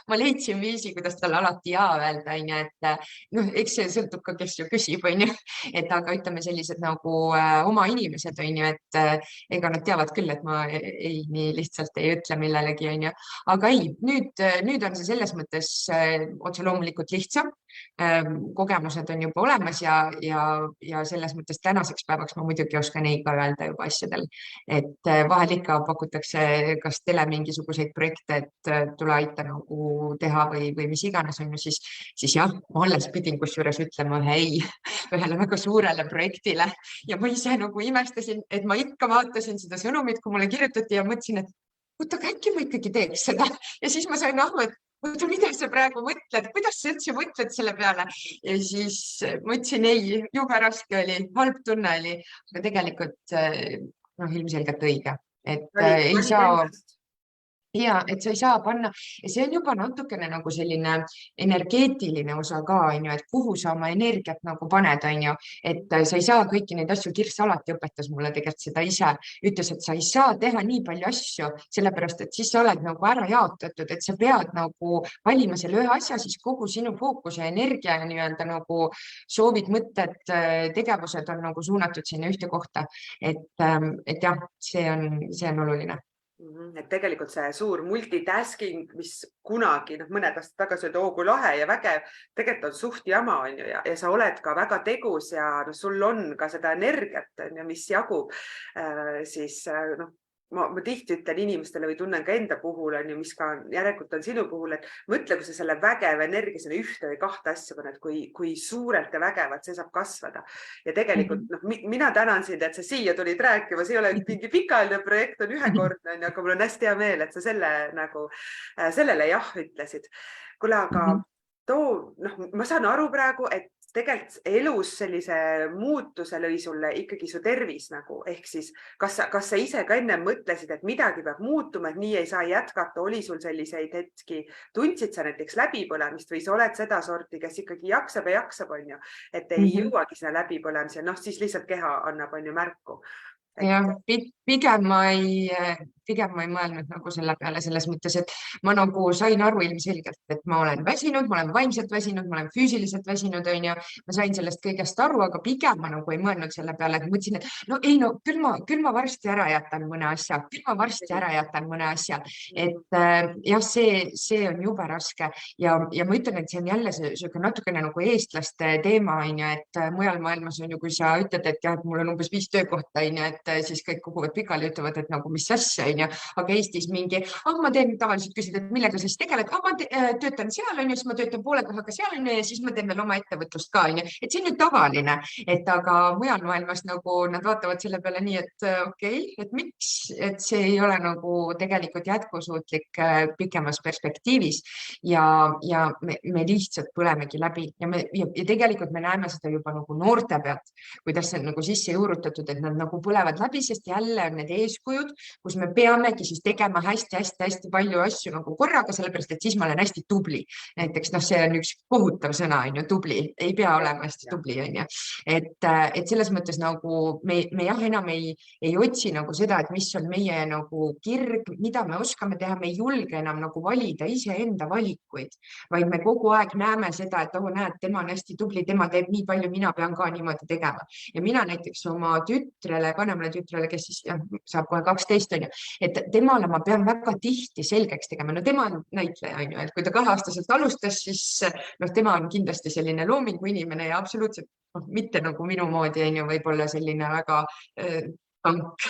Ma leidsin viisi, kuidas talle alati jaa öelda, on ju, et eks see sõltub ka, kes ju küsib, on ju, et aga ütleme sellised nagu oma inimesed, on ju, et ega nad teavad küll, et ma ei nii lihtsalt ei ütle millelegi, on ju, aga ei, nüüd on see selles mõttes otse loomulikult lihtsam. Kogemused on juba olemas ja selles mõttes tänaseks päevaks ma muidugi oskan ei ka öelda juba asjadel, et vahel ikka pakutakse kas tele mingisuguseid projekte, et tule aita nagu teha või mis iganes on ju, siis jah, ma alles pidin kusjuures ütlema ühele väga suurele projektile ja ma ise nagu imestasin, et ma ikka vaatasin seda sõnumit, kui mulle kirjutati ja mõtlesin, et oota, äkki ma ikkagi teeks seda ja siis ma sain aru, et oota, mida sa praegu mõtled, kuidas sa üldse mõtled selle peale ja siis ma ütlesin ei, jube raske oli, halb tunne oli, aga tegelikult ilmselgelt õige, et ei saa. ja et sa ei saa panna ja see on juba natukene nagu selline energeetiline osa ka, on ju, et kuhu sa oma energiat nagu paned, on ju, et sa ei saa kõiki neid asju, Kirss alati õpetas mulle tegelikult seda ise, ütles, et sa ei saa teha nii palju asju, sellepärast et siis sa oled nagu ära jaotatud, et sa pead nagu valima selle ühe asja, siis kogu sinu fookus ja energia ja nii-öelda nagu soovid, mõtted, tegevused on nagu suunatud sinna ühte kohta. Et jah, see on oluline. Et tegelikult see suur multitasking, mis kunagi mõned aastad tagasi oli, oo kui lahe ja vägev, tegelikult on suht jama, on ju, ja sa oled ka väga tegus ja sul on ka seda energiat, on ju, mis jagub, siis ma tihti ütlen inimestele või tunnen ka enda puhul, on ju, mis ka järelikult on sinu puhul, et mõtle, kui sa selle vägeva energia sinna ühte või kahte asja paned, kui suurelt ja vägevat see saab kasvada. Ja tegelikult mina tänan sind, et sa siia tulid rääkima, see ei ole mingi pikaajaline projekt, on ühekordne, aga mul on hästi hea meel, et sa sellele jah ütlesid. Kuule, aga ma saan aru praegu, et tegelikult elus sellise muutuse lõi sulle ikkagi su tervis nagu, ehk siis kas sa ise ka enne mõtlesid, et midagi peab muutuma, et nii ei saa jätkata, oli sul selliseid hetki, tundsid sa näiteks läbipõlemist või sa oled seda sorti, kes ikkagi jaksab, on ju, et ei jõuagi sinna läbipõlemise, siis lihtsalt keha annab on ju märku. Ja, pigem ma ei mõelnud nagu selle peale selles mõttes, et ma nagu sain aru ilmselgelt, et ma olen väsinud, ma olen vaimselt väsinud, ma olen füüsiliselt väsinud, on ju, ma sain sellest kõigest aru, aga pigem ma nagu ei mõelnud selle peale, et mõtlesin, et küll ma varsti ära jätan mõne asja, et jah, see on jube raske ja ma ütlen, et see on jälle see natukene nagu eestlaste teema, on ju, et mujal maailmas on ju, kui sa ütled, et jah, et mul on umbes 5 töökohta, on ju, et siis kõik kukuvad pikali ja ütlevad, et nagu mis asja, on ju, aga Eestis mingi, ma teen tavaliselt küsid, et millega sa siis tegeled, ma töötan seal, on ju, siis ma töötan poole kohaga seal, on ju, ja siis ma teen veel oma ettevõtlust ka, on ju, et see on nüüd tavaline, et aga mujal maailmas nagu nad vaatavad selle peale nii, et okei, et miks, et see ei ole nagu tegelikult jätkusuutlik pikemas perspektiivis ja me lihtsalt põlemegi läbi ja tegelikult me näeme seda juba nagu noorte pealt, kuidas see on nagu sisse juurutatud, et nad nagu põlevad läbi, sest jälle on need eeskujud, kus me peamegi siis tegema hästi palju asju nagu korraga, sellepärast, et siis ma olen hästi tubli. Näiteks, see on üks kohutav sõna, on ju, tubli, ei pea olema hästi tubli, on ju. Et selles mõttes nagu me jah, enam ei otsi nagu seda, et mis on meie nagu kirg, mida me oskame teha, me ei julge enam nagu valida iseenda valikuid, vaid me kogu aeg näeme seda, et näed, tema on hästi tubli, tema teeb nii palju, mina pean ka niimoodi tegema. Ja mina näiteks oma tütrele, vanemale tütrele, kes siis saab kohe 12, on ju, et temale ma pean väga tihti selgeks tegema. Tema on näitleja, on ju, et kui ta 2-aastaselt alustas, siis tema on kindlasti selline loomingu inimene ja absoluutselt mitte nagu minu moodi, on ju, võib-olla selline väga tank.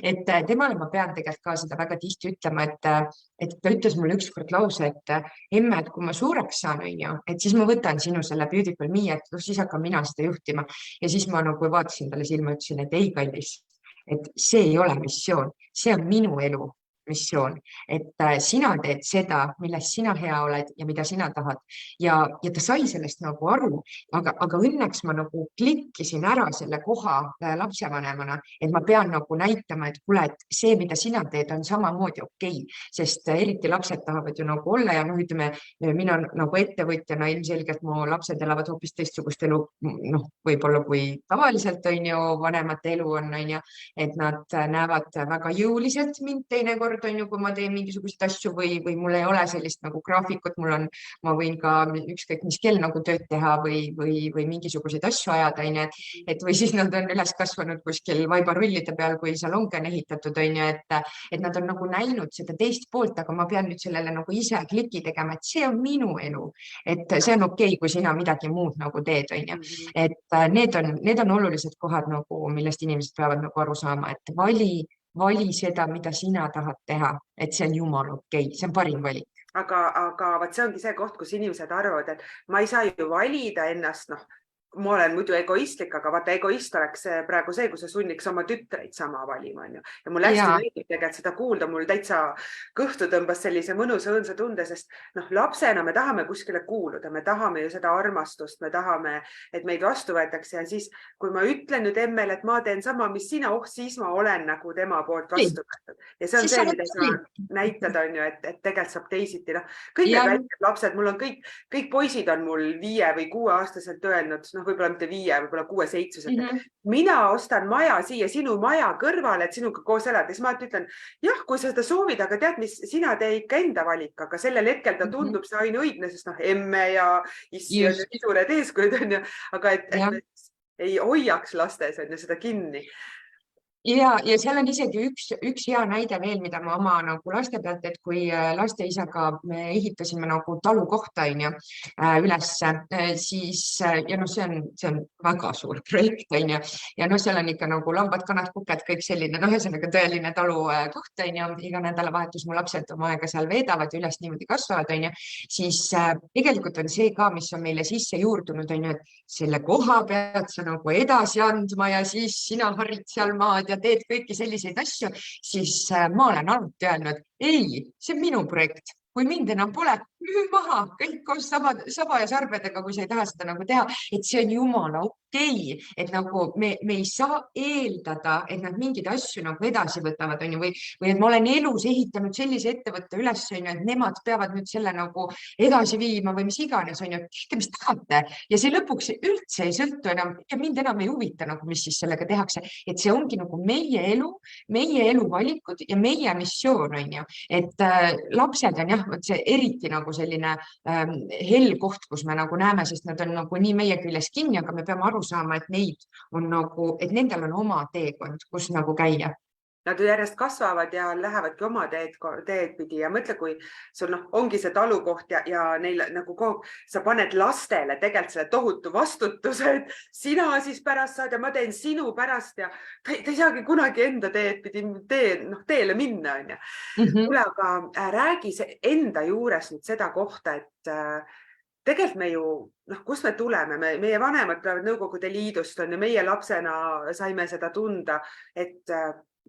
Et temale ma pean tegelikult ka seda väga tihti ütlema, et ta ütles mulle ükskord lause, et emme, et kui ma suureks saan, on ju, et siis ma võtan sinu selle Beautiful Me, et siis hakkan mina seda juhtima. Ja siis ma nagu vaatasin talle silma, ütlesin, et ei, kallis, et see ei ole missioon, see on minu elu missioon, et sina teed seda, milles sina hea oled ja mida sina tahad. Ja ta sai sellest nagu aru, aga õnneks ma nagu klikkisin ära selle koha lapsevanemana, et ma pean nagu näitama, et kuule, et see, mida sina teed, on samamoodi okei, sest eriti lapsed tahavad ju nagu olla ja ütleme, mina nagu ettevõtjana ilmselgelt mu lapsed elavad hoopis teistsugust elu, võib-olla kui tavaliselt on ju vanemate elu on ju, et nad näevad väga jõuliselt mind teinekord on ju, kui ma teen mingisuguseid asju või mul ei ole sellist nagu graafikut, ma võin ka ükskõik mis kell nagu tööd teha või mingisuguseid asju ajada, on ju, et või siis nad on üles kasvanud kuskil vaibarullide peal, kui salong on ehitatud, on ju, et nad on nagu näinud seda teist poolt, aga ma pean nüüd sellele nagu ise kliki tegema, et see on minu elu, et see on okei, kui sina midagi muud nagu teed, on ju, et need on olulised kohad nagu, millest inimesed peavad nagu aru saama, et vali seda, mida sina tahad teha, et see on jumala okei, see on parim valik. Aga vaat see ongi see koht, kus inimesed arvavad, et ma ei saa ju valida ennast, ma olen muidu egoistlik, aga vaata, egoist oleks praegu see, kui sa sunniks oma tütreid sama valima, on ju. Ja mul hästi ja meeldib tegelikult seda kuulda, mul täitsa kõhtu tõmbas sellise mõnusa õõnsa tunde, sest lapsena me tahame kuskile kuuluda, me tahame ju seda armastust, me tahame, et meid vastu võetakse ja siis, kui ma ütlen nüüd emmele, et ma teen sama, mis sina, siis ma olen nagu tema poolt vastu võetud. Ja see on see, mida sa näitad, on ju, et tegelikult saab teisiti. Kõik need väikesed lapsed, mul on kõik poisid on mul 5 või 6 aastaselt öelnud, võib-olla mitte 5, võib-olla 6-7. Mina ostan maja siia sinu maja kõrvale, et sinuga koos elada. Siis ma ütlen, jah, kui sa seda soovid, aga tead, mis sina tee ikka enda valik, aga sellel hetkel ta tundub see ainuõigne, sest emme ja issi on ju suured eeskujud, on ju, aga et ei hoiaks lastes on ju seda kinni. Ja seal on isegi üks hea näide veel, mida ma oma nagu laste pealt, et kui lasteisaga me ehitasime nagu talukohta ülesse, siis ja see on väga suur projekt ja seal on ikka nagu lambad, kanad, kuked, kõik selline, ühesõnaga tõeline talukoht iga nädalavahetus mu lapsed oma aega seal veedavad ja üles niimoodi kasvavad siis tegelikult on see ka, mis on meile sisse juurdunud et selle koha pead sa nagu edasi andma ja siis sina harid seal maad ja teed kõiki selliseid asju, siis ma olen alati öelnud, ei, see on minu projekt. Kui mind enam pole, müü maha, kõik koos saba ja sarbedega, kui sa ei taha seda nagu teha, et see on jumala okei, et nagu me ei saa eeldada, et nad mingeid asju nagu edasi võtavad, või et ma olen elus ehitanud sellise ettevõtte üles, et nemad peavad nüüd selle nagu edasi viima või mis iganes, tehke, mis tahate. Ja see lõpuks üldse ei sõltu enam ja mind enam ei huvita, nagu, mis siis sellega tehakse, et see ongi nagu meie elu valikud ja meie missioon, et lapsed on see eriti nagu selline hell koht, kus me nagu näeme, sest nad on nagu nii meie küljes kinni, aga me peame aru saama, et nendel on oma teekond, kus nagu käia. Nad järjest kasvavad ja lähevadki oma teed pidi ja mõtle, kui sul ongi see talukoht ja neil nagu sa paned lastele tegelikult selle tohutu vastutuse, et sina siis pärast saad ja ma teen sinu pärast ja ta ei saagi kunagi enda teed pidi teele minna. Kuule, aga räägi enda juures nüüd seda kohta, et tegelikult me ju, kust me tuleme, meie vanemad tulevad Nõukogude Liidust, on ju, meie lapsena saime seda tunda, et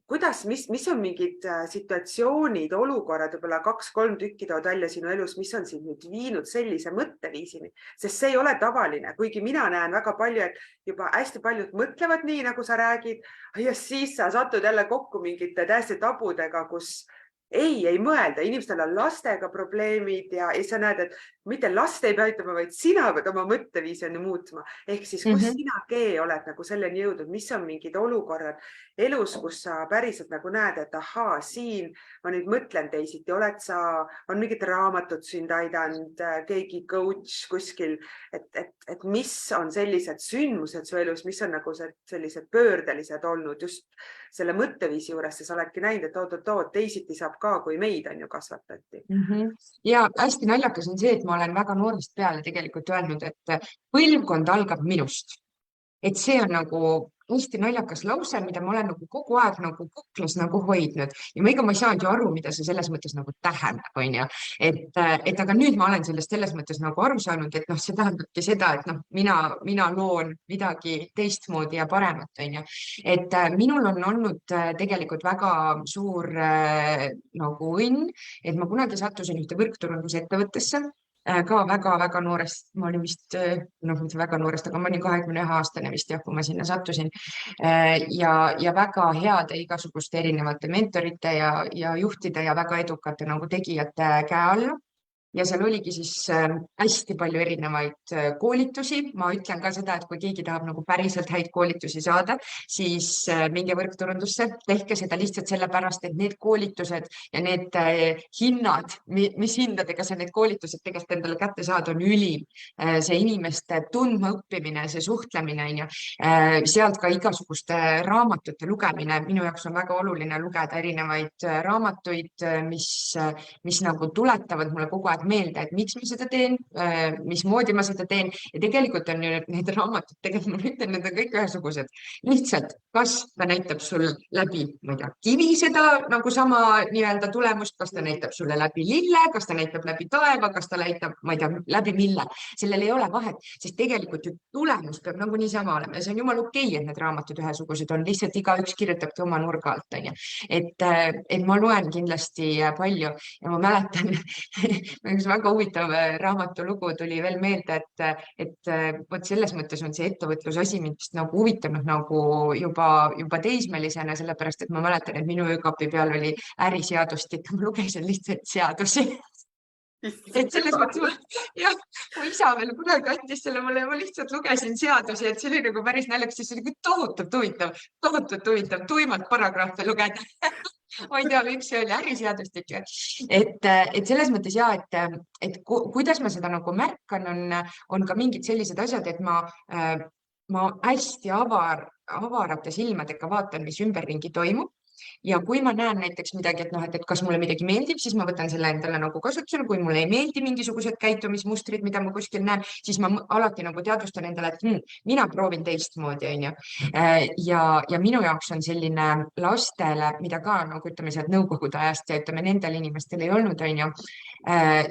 kuidas, mis on mingid situatsioonid, olukorrad, võib-olla 2-3 tükki tood välja sinu elus, mis on sind nüüd viinud sellise mõtteviisini, sest see ei ole tavaline, kuigi mina näen väga palju, et juba hästi paljud mõtlevad nii, nagu sa räägid, ja siis sa satud jälle kokku mingite täiesti tabudega, kus ei mõelda, inimestel on lastega probleemid ja sa näed, et mitte last ei pea aitama, vaid sina pead oma mõtteviisi muutma. Ehk siis, kus sinagi oled nagu selleni jõudnud, mis on mingid olukorrad elus, kus sa päriselt nagu näed, et ahaa, siin ma nüüd mõtlen teisiti, on mingid raamatud sind aidanud, keegi coach kuskil, et mis on sellised sündmused su elus, mis on nagu sellised pöördelised olnud just selle mõtteviisi juures, sa oledki näinud, et oot, teisiti saab ka, kui meid on ju kasvatati. Ja hästi naljakas on see, et ma olen väga noorest peale tegelikult öelnud, et põlvkond algab minust. Et see on nagu hästi naljakas lause, mida ma olen nagu kogu aeg nagu kuklas nagu hoidnud ja ega ma ei saanud ju aru, mida see selles mõttes nagu tähendab, et aga nüüd ma olen sellest selles mõttes nagu aru saanud, et see tähendabki seda, et mina loon midagi teistmoodi ja paremat, et minul on olnud tegelikult väga suur nagu õnn, et ma kunagi sattusin ühte võrkturundusettevõttesse, ka väga-väga noorest, ma olin vist, mitte väga noorest, aga ma olin 21-aastane vist jah, kui ma sinna sattusin ja väga heade igasuguste erinevate mentorite ja juhtide ja väga edukate nagu tegijate käe alla. Ja seal oligi siis hästi palju erinevaid koolitusi. Ma ütlen ka seda, et kui keegi tahab nagu päriselt häid koolitusi saada, siis minge võrkturundusse, tehke seda lihtsalt sellepärast, et need koolitused ja need hinnad, mis hindadega sa need koolitused tegelikult endale kätte saad, on ülim. See inimeste tundma õppimine, see suhtlemine, sealt ka igasuguste raamatute lugemine. Minu jaoks on väga oluline lugeda erinevaid raamatuid, mis nagu tuletavad mulle kogu aeg tulevad meelde, et miks ma seda teen, mismoodi ma seda teen ja tegelikult on ju need raamatud, tegelikult ma ütlen, need on kõik ühesugused. Lihtsalt, kas ta näitab sulle läbi, ma ei tea, kivi seda nagu sama nii-öelda tulemust, kas ta näitab sulle läbi lille, kas ta näitab läbi taeva, kas ta näitab, ma ei tea, läbi mille. Sellel ei ole vahet, sest tegelikult ju tulemus peab nagu niisama olema ja see on jumal okei, et need raamatud ühesugused on, lihtsalt igaüks kirjutabki oma nurga alt, onju. Et ma loen kindlasti palju ja ma mäletan üks väga huvitav raamatulugu tuli veel meelde, et vot selles mõttes on see ettevõtlusasi mind vist nagu huvitanud nagu juba teismelisena, sellepärast et ma mäletan, et minu öökapi peal oli äriseadustik, ma lugesin lihtsalt seadusi. Et selles mõttes jah, mu isa veel kunagi andis selle mulle ja ma lihtsalt lugesin seadusi, et see oli nagu päris naljakas, see oli tohutult huvitav, tuimalt paragrahve lugeda. Ma ei tea, miks see oli äriseadustik. Et selles mõttes ja, et kuidas ma seda nagu märkan, on ka mingid sellised asjad, et ma hästi avarate silmadega vaatan, mis ümberringi toimub. Ja kui ma näen näiteks midagi, et kas mulle midagi meeldib, siis ma võtan selle endale nagu kasutusele. Kui mulle ei meeldi mingisugused käitumismustrid, mida ma kuskil näen, siis ma alati nagu teadvustan endale, et mina proovin teistmoodi, onju. Ja minu jaoks on selline lastele, mida ka nagu ütleme sealt nõukogude ajast ja ütleme nendel inimestel ei olnud, onju,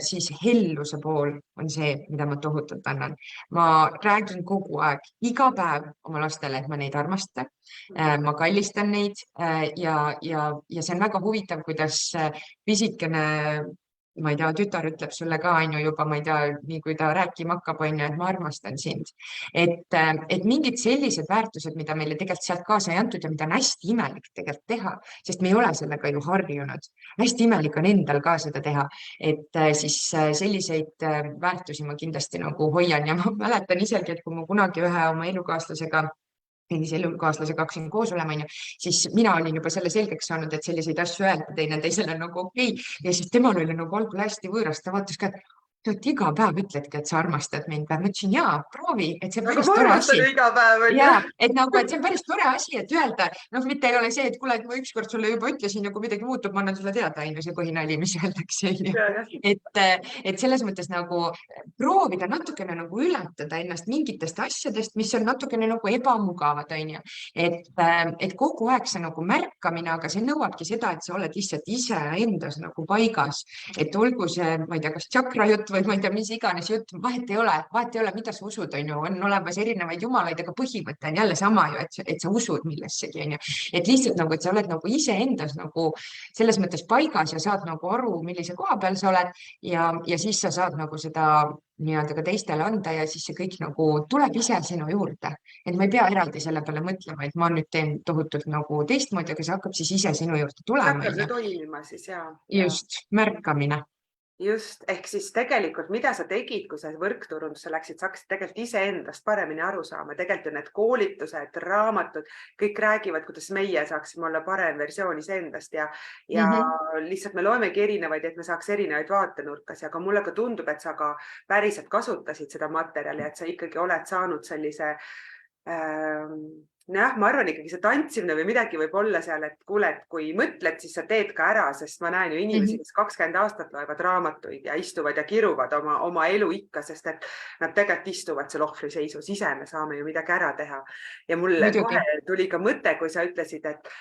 siis helluse pool on see, mida ma tohutult annan. Ma räägin kogu aeg, iga päev oma lastele, et ma neid armastan. Ma kallistan neid ja see on väga huvitav, kuidas pisikene, ma ei tea, tütar ütleb sulle ka juba, ma ei tea, nii kui ta rääkima hakkab, et ma armastan sind. Et mingid sellised väärtused, mida meile tegelikult sealt kaasa ei antud ja mida on hästi imelik tegelikult teha, sest me ei ole sellega ju harjunud. Hästi imelik on endal ka seda teha, et siis selliseid väärtusi ma kindlasti nagu hoian ja ma mäletan isegi, et kui ma kunagi ühe oma elukaaslasega hakkasin koos olema, siis mina olin juba selle selgeks saanud, et selliseid asju öelda teineteisele nagu okei. Ja siis temal oli nagu algul hästi võõras, ta vaatas ka, et iga päev ütledki, et sa armastad mind. Ma ütlesin, jaa, proovi, et see on päris tore asi. Ja, et see on päris tore asi, et öelda, mitte ei ole see, et kuule, et ma ükskord sulle juba ütlesin ja kui midagi muutub, ma annan sulle teada, see põhinali, mis öeldakse. Et selles mõttes nagu proovida natukene nagu üllatada ennast mingitest asjadest, mis on natukene nagu ebamugavad, et kogu aeg see nagu märkamine, aga see nõuabki seda, et sa oled lihtsalt ise endas nagu paigas, et olgu see, ma ei tea, kas tšakra jutt või ma ei tea, mis iganes jutt, vahet ei ole, mida sa usud, on olemas erinevaid jumalaid, aga põhimõte on jälle sama ju, et sa usud millessegi, et lihtsalt nagu, et sa oled nagu iseendas nagu selles mõttes paigas ja saad nagu aru, millise koha peal sa oled ja siis sa saad nagu seda nii-öelda ka teistele anda ja siis see kõik nagu tuleb ise sinu juurde, et ma ei pea eraldi selle peale mõtlema, et ma nüüd teen tohutult nagu teistmoodi, aga see hakkab siis ise sinu juurde tulema. See hakkab see toimima siis, jaa. Just, märkamine. Just, ehk siis tegelikult, mida sa tegid, kui sa võrkturundusse läksid, sa hakkasid tegelikult iseendast paremini aru saama. Tegelikult on need koolitused, raamatud, kõik räägivad, kuidas meie saaksime olla parem versioon iseendast ja lihtsalt me loemegi erinevaid, et me saaks erinevaid vaatenurkasi, aga mulle ka tundub, et sa ka päriselt kasutasid seda materjali, et sa ikkagi oled saanud sellise ma arvan ikkagi see tantsimine või midagi võib olla seal, et kuule, et kui mõtled, siis sa teed ka ära, sest ma näen ju inimesi, kes 20 aastat loevad raamatuid ja istuvad ja kiruvad oma elu ikka, sest et nad tegelikult istuvad seal ohvriseisus, ise me saame ju midagi ära teha. Ja mulle kohe tuli ka mõte, kui sa ütlesid, et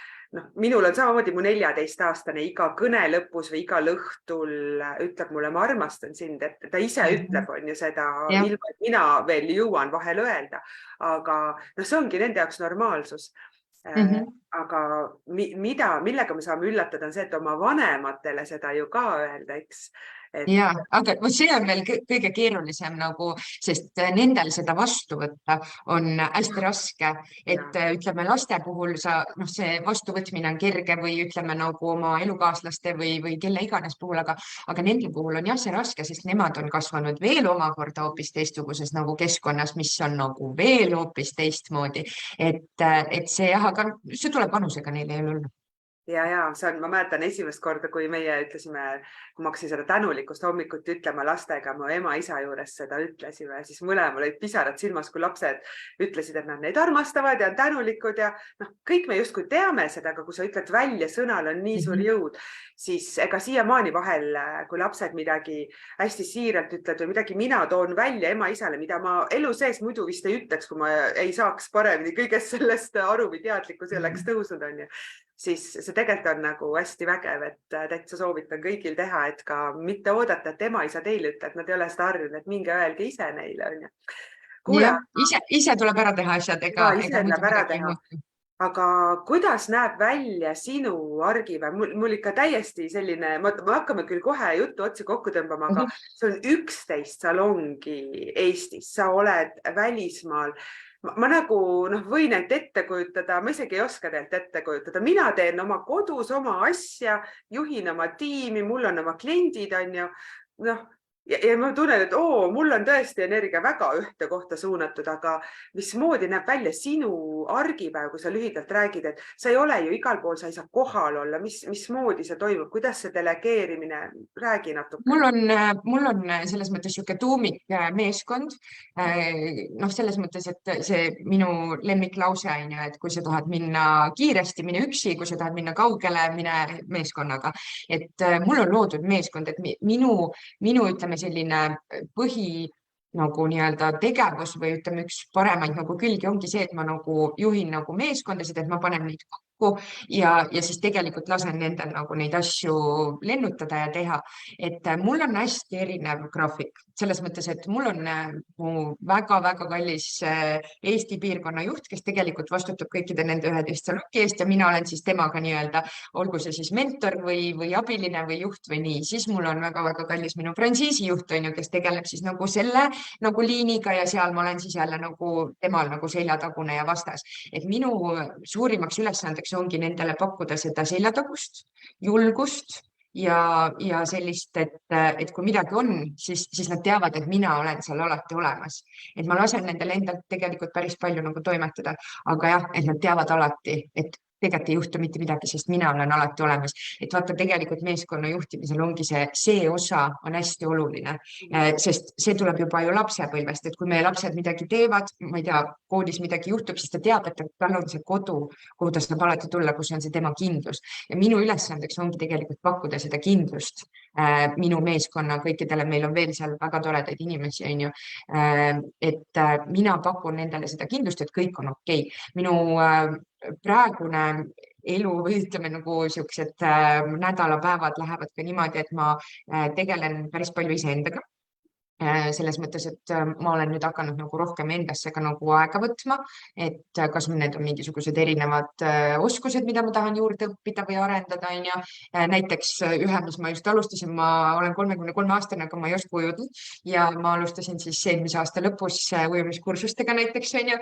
minul on samamoodi mu 14-aastane iga kõne lõpus või igal õhtul ütleb mulle, ma armastan sind, et ta ise ütleb, on ju seda, ilma et mina veel jõuan vahel öelda, aga see ongi nende jaoks normaalsus. Aga millega me saame üllatada on see, et oma vanematele seda ju ka öelda, eks. Ja, aga see on veel kõige keerulisem nagu, sest nendel seda vastu võtta on hästi raske, et ütleme laste puhul see vastuvõtmine on kerge või ütleme nagu oma elukaaslaste või kelle iganes puhul, aga nende puhul on see raske, sest nemad on kasvanud veel omakorda hoopis teistsuguses nagu keskkonnas, mis on nagu veel hoopis teistmoodi, et see aga see tuleb vanusega neile ei ole. ja see on, ma mäletan esimest korda, kui meie ütlesime, kui ma hakkasin seda tänulikkust hommikuti ütlema lastega, mu ema-isa juures seda ütlesime, siis mõlemal olid pisarad silmas, kui lapsed ütlesid, et nad neid armastavad ja on tänulikud ja kõik me justkui teame seda, aga kui sa ütled välja, sõnal on nii suur jõud, siis ega siiamaani vahel, kui lapsed midagi hästi siiralt ütlevad või midagi mina toon välja ema-isale, mida ma elu sees muidu vist ei ütleks, kui ma ei saaks paremini kõigest sellest aru või teadlikkus ei oleks tõusnud, on ju. Siis see tegelikult on nagu hästi vägev, et täitsa soovitan kõigil teha, et ka mitte oodata, et ema-isa teile ütle, et nad ei ole seda harjunud, et minge öelge ise neile, on ju. Kuule, ise tuleb ära teha asjad, ega ise tuleb ära teha. Aga kuidas näeb välja sinu argipäev? Mul ikka täiesti selline, me hakkame küll kohe juttu otsi kokku tõmbama, aga see on 11 salongi Eestis, sa oled välismaal. Ma nagu võin neid ette kujutada, ma isegi ei oska teilt ette kujutada. Mina teen oma kodus oma asja, juhin oma tiimi, mul on oma kliendid, on ju. Ja ma tunnen, et mul on tõesti energia väga ühte kohta suunatud, aga mismoodi näeb välja sinu argipäev, kui sa lühidalt räägid, et sa ei ole ju igal pool, sa ei saa kohal olla, mismoodi see toimub, kuidas see delegeerimine, räägi natuke. Mul on selles mõttes siuke tuumik meeskond, selles mõttes, et see minu lemmiklause on ju, et kui sa tahad minna kiiresti, mine üksi, kui sa tahad minna kaugele, mine meeskonnaga. Et mul on loodud meeskond, et minu ütleme selline põhi nagu nii-öelda tegevus või ütleme üks paremaid nagu külgi ongi see, et ma nagu juhin nagu meeskondasid, et ma panen neid kokku ja siis tegelikult lasen nendel nagu neid asju lennutada ja teha. Et mul on hästi erinev graafik selles mõttes, et mul on mu väga-väga kallis Eesti piirkonna juht, kes tegelikult vastutab kõikide nende 11 salongi eest ja mina olen siis temaga nii-öelda, olgu see siis mentor või abiline või juht või nii. Siis mul on väga-väga kallis minu frantsiisi juht, on ju, kes tegeleb siis nagu selle nagu liiniga ja seal ma olen siis jälle nagu temal nagu seljatagune ja vastas. Et minu suurimaks ülesandeks ongi nendele pakkuda seda seljatagust, julgust ja sellist, et kui midagi on, siis nad teavad, et mina olen seal alati olemas. Et ma lasen nendel endalt tegelikult päris palju nagu toimetada, aga jah, et nad teavad alati, et tegelikult ei juhtu mitte midagi, sest mina olen alati olemas. Et vaata, tegelikult meeskonna juhtimisel ongi see osa on hästi oluline, sest see tuleb juba ju lapsepõlvest, et kui meie lapsed midagi teevad, ma ei tea, koodis midagi juhtub, siis ta teab, et tal on see kodu, kuhu ta saab alati tulla, kus on see tema kindlus. Ja minu ülesandeks ongi tegelikult pakkuda seda kindlust minu meeskonna kõikidele, meil on veel seal väga toredaid inimesi, on ju, et mina pakun nendele seda kindlust, et kõik on okei. Minu praegune elu või ütleme nagu siuksed nädalapäevad lähevad ka niimoodi, et ma tegelen päris palju iseendaga. Selles mõttes, et ma olen nüüd hakanud nagu rohkem endasse ka nagu aega võtma, et kas need on mingisugused erinevad oskused, mida ma tahan juurde õppida või arendada, on ju. Näiteks ühe, mis ma just alustasin, ma olen 33-aastane, aga ma ei oska ujuda ja ma alustasin siis eelmise aasta lõpus ujumiskursustega näiteks, on ju.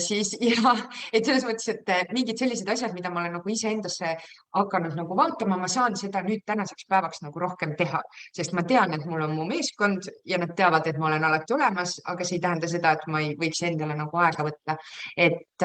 Siis ja, et selles mõttes, et mingid sellised asjad, mida ma olen nagu iseendasse hakanud nagu vaatama, ma saan seda nüüd tänaseks päevaks nagu rohkem teha, sest ma tean, et mul on mu meeskond ja nad teavad, et ma olen alati olemas, aga see ei tähenda seda, et ma ei võiks endale nagu aega võtta. Et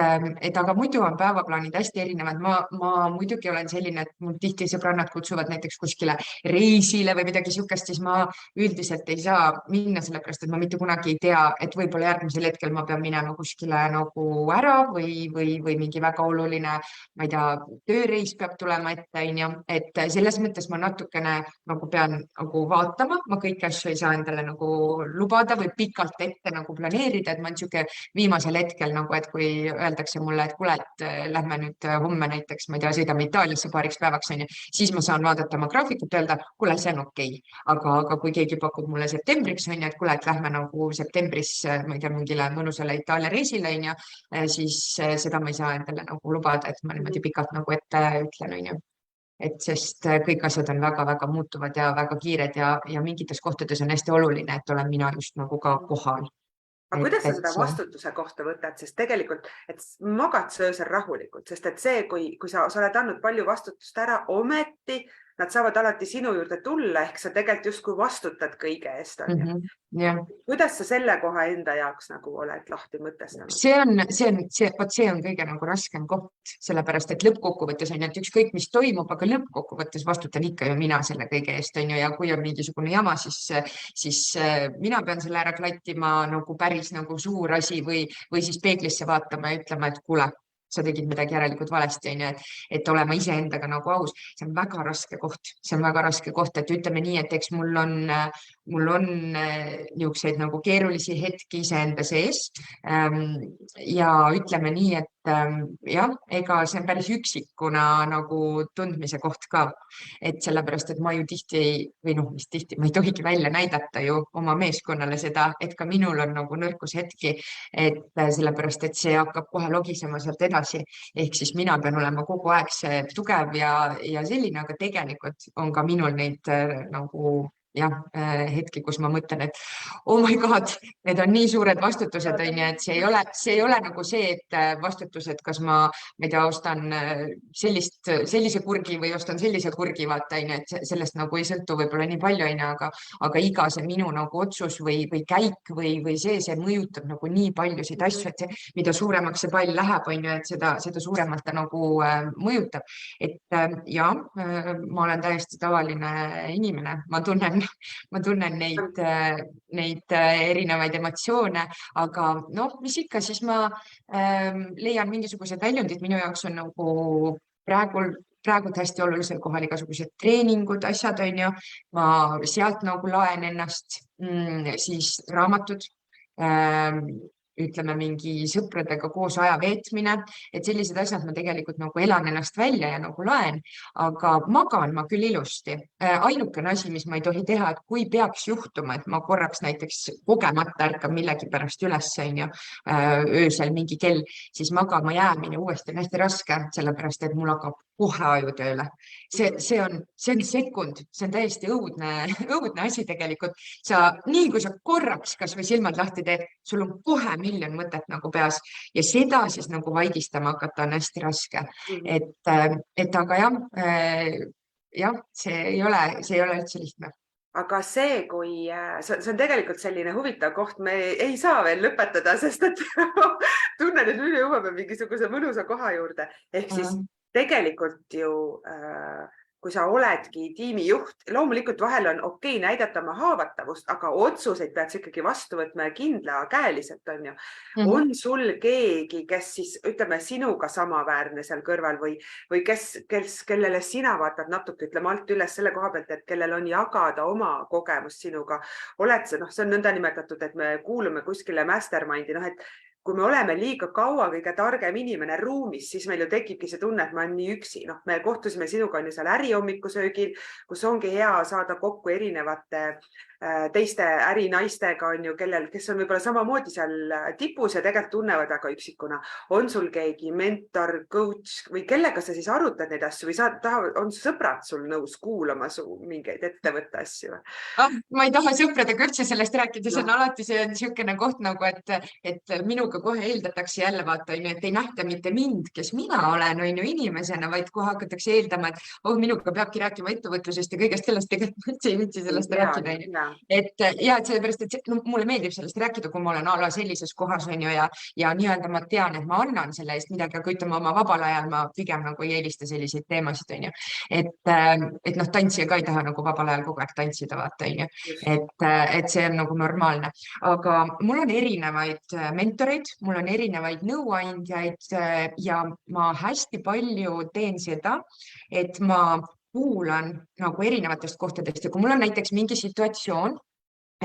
aga muidu on päevaplaanid hästi erinevad. Ma muidugi olen selline, et mul tihti sõbrannad kutsuvad näiteks kuskile reisile või midagi sihukest, siis ma üldiselt ei saa minna, sellepärast et ma mitte kunagi ei tea, et võib-olla järgmisel hetkel ma pean minema kuskile nagu ära või mingi väga oluline, ma ei tea, tööreis peab tulema ette, on ju. Et selles mõttes ma natukene nagu pean nagu vaatama, ma kõiki asju ei saa endale nagu lubada või pikalt ette nagu planeerida, et ma olen siuke viimasel hetkel nagu, et kui öeldakse mulle, et kuule, et lähme nüüd homme näiteks, ma ei tea, sõidame Itaaliasse paariks päevaks, on ju, siis ma saan vaadata oma graafikut ja öelda, kuule, see on okei. Aga kui keegi pakub mulle septembriks, on ju, et kuule, et lähme nagu septembris, ma ei tea, mingile mõnusale Itaalia reisile, on ju, siis seda ma ei saa endale nagu lubada, et ma niimoodi pikalt nagu ette ütlen, on ju. Et sest kõik asjad on väga-väga muutuvad ja väga kiired ja mingites kohtades on hästi oluline, et olen mina just nagu ka kohal. Aga kuidas sa seda vastutuse kohta võtad, sest tegelikult, et magad sa öösel rahulikult, sest et see, kui sa oled andnud palju vastutust ära, ometi nad saavad alati sinu juurde tulla, ehk sa tegelikult justkui vastutad kõige eest, on ju. jah. Kuidas sa selle koha enda jaoks nagu oled lahti mõtestanud? see on kõige nagu raskem koht, sellepärast et lõppkokkuvõttes on ju, et ükskõik, mis toimub, aga lõppkokkuvõttes vastutan ikka ju mina selle kõige eest, on ju, ja kui on mingisugune jama, siis mina pean selle ära klattima nagu päris nagu suur asi või siis peeglisse vaatama ja ütlema, et kuule, sa tegid midagi järelikult valesti, on ju, et olema iseendaga nagu aus. See on väga raske koht, et ütleme nii, et eks mul on niisuguseid nagu keerulisi hetki iseenda sees. Ja ütleme nii, et jah, ega see on päris üksikuna nagu tundmise koht ka, et sellepärast, et ma ju tihti või noh, mis tihti, ma ei tohigi välja näidata ju oma meeskonnale seda, et ka minul on nagu nõrkushetki, et sellepärast, et see hakkab kohe logisema sealt edasi. Ehk siis mina pean olema kogu aeg see tugev ja selline, aga tegelikult on ka minul neid nagu jah, hetki, kus ma mõtlen, et oh my god, need on nii suured vastutused, on ju, et see ei ole nagu see, et vastutus, et kas ma ei tea, ostan sellise kurgi või ostan sellise kurgi, vaata, on ju, et sellest nagu ei sõltu võib-olla nii palju, on ju, aga iga see minu nagu otsus või käik või see mõjutab nagu nii paljusid asju, et mida suuremaks see pall läheb, on ju, et seda suuremalt ta nagu mõjutab. Et ja, ma olen täiesti tavaline inimene, ma tunnen neid erinevaid emotsioone, aga noh, mis ikka, siis ma leian mingisugused väljundid. Minu jaoks on nagu praegu hästi olulisel kohal igasugused treeningud, asjad, on ju. Ma sealt nagu laen ennast, siis raamatud, ütleme mingi sõpradega koos aja veetmine, et sellised asjad ma tegelikult nagu elan ennast välja ja nagu laen, aga magan ma küll ilusti. Ainukene asi, mis ma ei tohi teha, et kui peaks juhtuma, et ma korraks näiteks kogemata ärkan millegi pärast üles, on ju, öösel mingi kell, siis magama jäämine uuesti on hästi raske, sellepärast et mul hakkab kohe aju tööle. See on sekund, see on täiesti õudne asi tegelikult. Nii kui sa korraks kas või silmad lahti teed, sul on kohe miljon mõtet nagu peas ja seda siis nagu vaigistama hakata on hästi raske. Et aga jah, see ei ole üldse lihtne. Aga see on tegelikult selline huvitav koht, me ei saa veel lõpetada, sest et tunnen, et nüüd jõuame mingisuguse mõnusa koha juurde. Ehk siis tegelikult ju, kui sa oledki tiimijuht, loomulikult vahel on okei näidata oma haavatavust, aga otsuseid pead sa ikkagi vastu võtma ja kindlakäeliselt, on ju. On sul keegi, kes siis ütleme sinuga samaväärne seal kõrval või kellele sina vaatad natuke, ütleme alt üles selle koha pealt, et kellel on jagada oma kogemust sinuga. Oled see, see on nõnda nimetatud, et me kuulume kuskile mastermindi, et kui me oleme liiga kaua kõige targem inimene ruumis, siis meil ju tekibki see tunne, et ma olen nii üksi. Me kohtusime sinuga seal ärihommikusöögil, kus ongi hea saada kokku erinevate teiste ärinaistega, on ju, kes on võib-olla samamoodi seal tipus ja tegelikult tunnevad väga üksikuna. On sul keegi mentor, coach või kellega sa siis arutad neid asju või on sõbrad sul nõus kuulama su mingeid ettevõtte asju? Ma ei taha sõpradega üldse sellest rääkida, see on alati niisugune koht nagu, et minuga kohe eeldatakse jälle vaata, et ei nähta mitte mind, kes mina olen, on ju inimesena, vaid kohe hakatakse eeldama, et minuga peabki rääkima ettevõtlusest ja kõigest sellest, tegelikult üldse ei viitsi sellest rääkida. Et sellepärast, et mulle meeldib sellest rääkida, kui ma olen ala sellises kohas, on ju, ja nii-öelda ma tean, et ma annan selle eest midagi, aga ütleme oma vabal ajal ma pigem nagu ei eelista selliseid teemasid, on ju. Et tantsija ka ei taha nagu vabal ajal kogu aeg tantsida, vaata, on ju. Et see on nagu normaalne. Aga mul on erinevaid mentoreid, mul on erinevaid nõuandjaid ja ma hästi palju teen seda, et ma kuulan nagu erinevatest kohtadest ja kui mul on näiteks mingi situatsioon,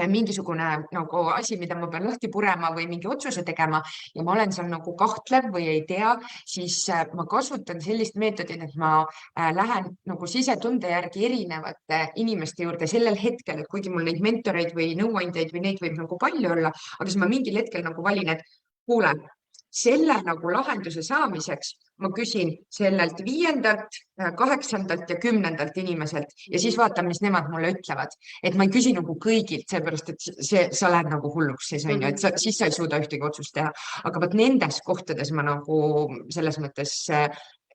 mingisugune nagu asi, mida ma pean lahti purema või mingi otsuse tegema ja ma olen seal nagu kahtlev või ei tea, siis ma kasutan sellist meetodit, et ma lähen nagu sisetunde järgi erinevate inimeste juurde sellel hetkel, et kuigi mul neid mentoreid või nõuandjaid või neid võib nagu palju olla, aga siis ma mingil hetkel nagu valin, et kuule, selle nagu lahenduse saamiseks ma küsin sellelt 5., 8. ja 10. inimeselt ja siis vaatan, mis nemad mulle ütlevad. Et ma ei küsi nagu kõigilt, sellepärast, et sa lähed nagu hulluks siis, on ju, et siis sa ei suuda ühtegi otsust teha. Aga nendes kohtades ma nagu selles mõttes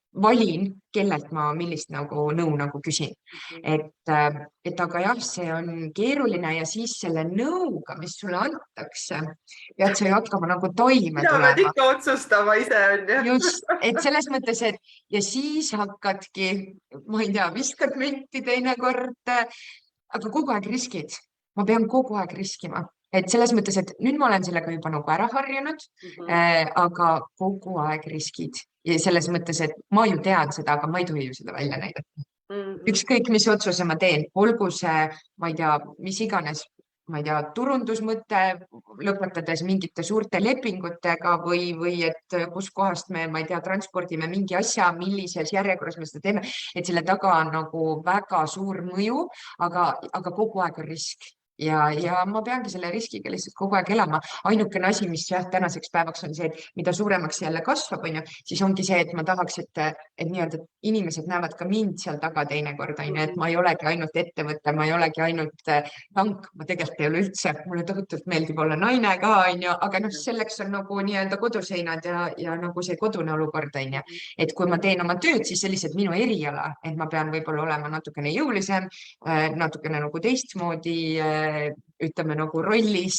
valin, kellelt ma millist nagu nõu nagu küsin. Et aga jah, see on keeruline ja siis selle nõuga, mis sulle antakse, pead sa ju hakkama nagu toime Sina pead tulema. ikka otsustama ise, on ju. Just, et selles mõttes, et ja siis hakkadki, ma ei tea, viskad menti teinekord, aga kogu aeg riskid. Ma pean kogu aeg riskima. Et selles mõttes, et nüüd ma olen sellega juba nagu ära harjunud, aga kogu aeg riskid. Ja selles mõttes, et ma ju tean seda, aga ma ei tohi ju seda välja näidata. Ükskõik, mis otsuse ma teen, olgu see, ma ei tea, mis iganes, ma ei tea, turundusmõte, lõpetades mingite suurte lepingutega või et kuskohast me, ma ei tea, transpordime mingi asja, millises järjekorras me seda teeme, et selle taga on nagu väga suur mõju, aga kogu aeg on risk. Ja ma peangi selle riskiga lihtsalt kogu aeg elama. Ainukene asi, mis jah, tänaseks päevaks on see, et mida suuremaks jälle kasvab, on ju, siis ongi see, et ma tahaks, et nii-öelda inimesed näevad ka mind seal taga teinekord, on ju, et ma ei olegi ainult ettevõte, ma ei olegi ainult tank, ma tegelikult ei ole üldse, mulle tohutult meeldib olla naine ka, on ju, aga noh, selleks on nagu nii-öelda koduseinad ja nagu see kodune olukord, on ju. Et kui ma teen oma tööd, siis sellised minu eriala, et ma pean võib-olla olema natukene jõulisem, natukene nagu teistmoodi, ütleme nagu rollis,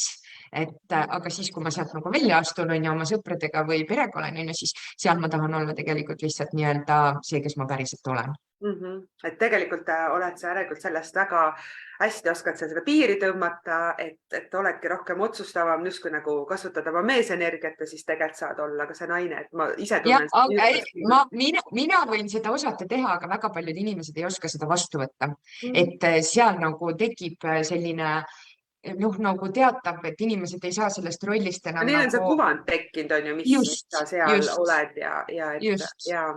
aga siis, kui ma sealt nagu välja astun, on ju, oma sõpradega või perega olen, on ju, siis seal ma tahan olla tegelikult lihtsalt nii-öelda see, kes ma päriselt olen. Et tegelikult oled sa järelikult sellest väga hästi, oskad sa seda piiri tõmmata, et oledki rohkem otsustavam, justkui nagu kasutada oma meesenergiat ja siis tegelikult saad olla ka see naine, et ma ise tunnen. Mina võin seda osata teha, aga väga paljud inimesed ei oska seda vastu võtta. Et seal nagu tekib selline nagu teatab, et inimesed ei saa sellest rollist enam Neil on see nagu... kuvand tekkinud, on ju, mis sa seal oled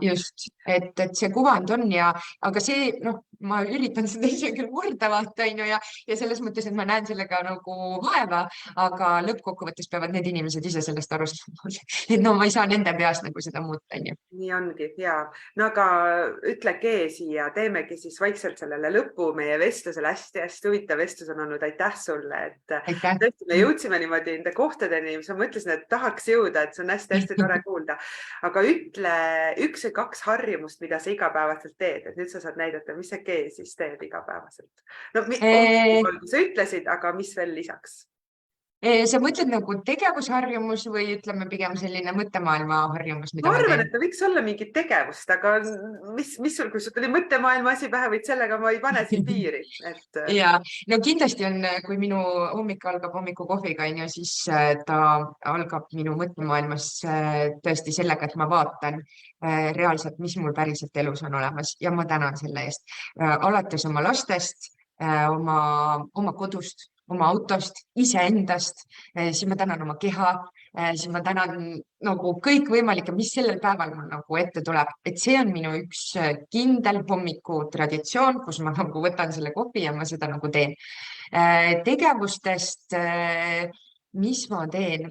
just, et see kuvand on aga see, ma üritan seda ise küll murda vaata, on ju, ja selles mõttes, et ma näen sellega nagu vaeva, aga lõppkokkuvõttes peavad need inimesed ise sellest aru saama. Et ma ei saa nende peast nagu seda muuta, on ju. Nii ongi, jaa. No aga ütlege siia, teemegi siis vaikselt sellele lõpu meie vestlusele. Hästi huvitav vestlus on olnud, aitäh sulle, et tõesti me jõudsime niimoodi nende kohtadeni, mis ma mõtlesin, et tahaks jõuda, et see on hästi tore kuulda. Aga ütle 1 või 2 harjumust, mida sa igapäevaselt teed, et nüüd sa saad näidata, mis see G siis teeb igapäevaselt. No, sa ütlesid, aga mis veel lisaks? Sa mõtled nagu tegevusharjumus või ütleme pigem selline mõttemaailma harjumus? Ma arvan, et ta võiks olla mingi tegevust, aga mis sul, kui sul tuli mõttemaailma asi pähe, võid sellega ma ei pane siin piiri. Ja, no kindlasti on, kui minu hommik algab hommikukohviga, siis ta algab minu mõttemaailmas tõesti sellega, et ma vaatan reaalselt, mis mul päriselt elus on olemas ja ma tänan selle eest. Alates oma lastest, oma kodust, oma autost, iseendast, siis ma tänan oma keha, siis ma tänan nagu kõikvõimalikke, mis sellel päeval mul nagu ette tuleb. Et see on minu üks kindel hommikutraditsioon, kus ma nagu võtan selle kohvi ja ma seda nagu teen. Tegevustest, mis ma teen?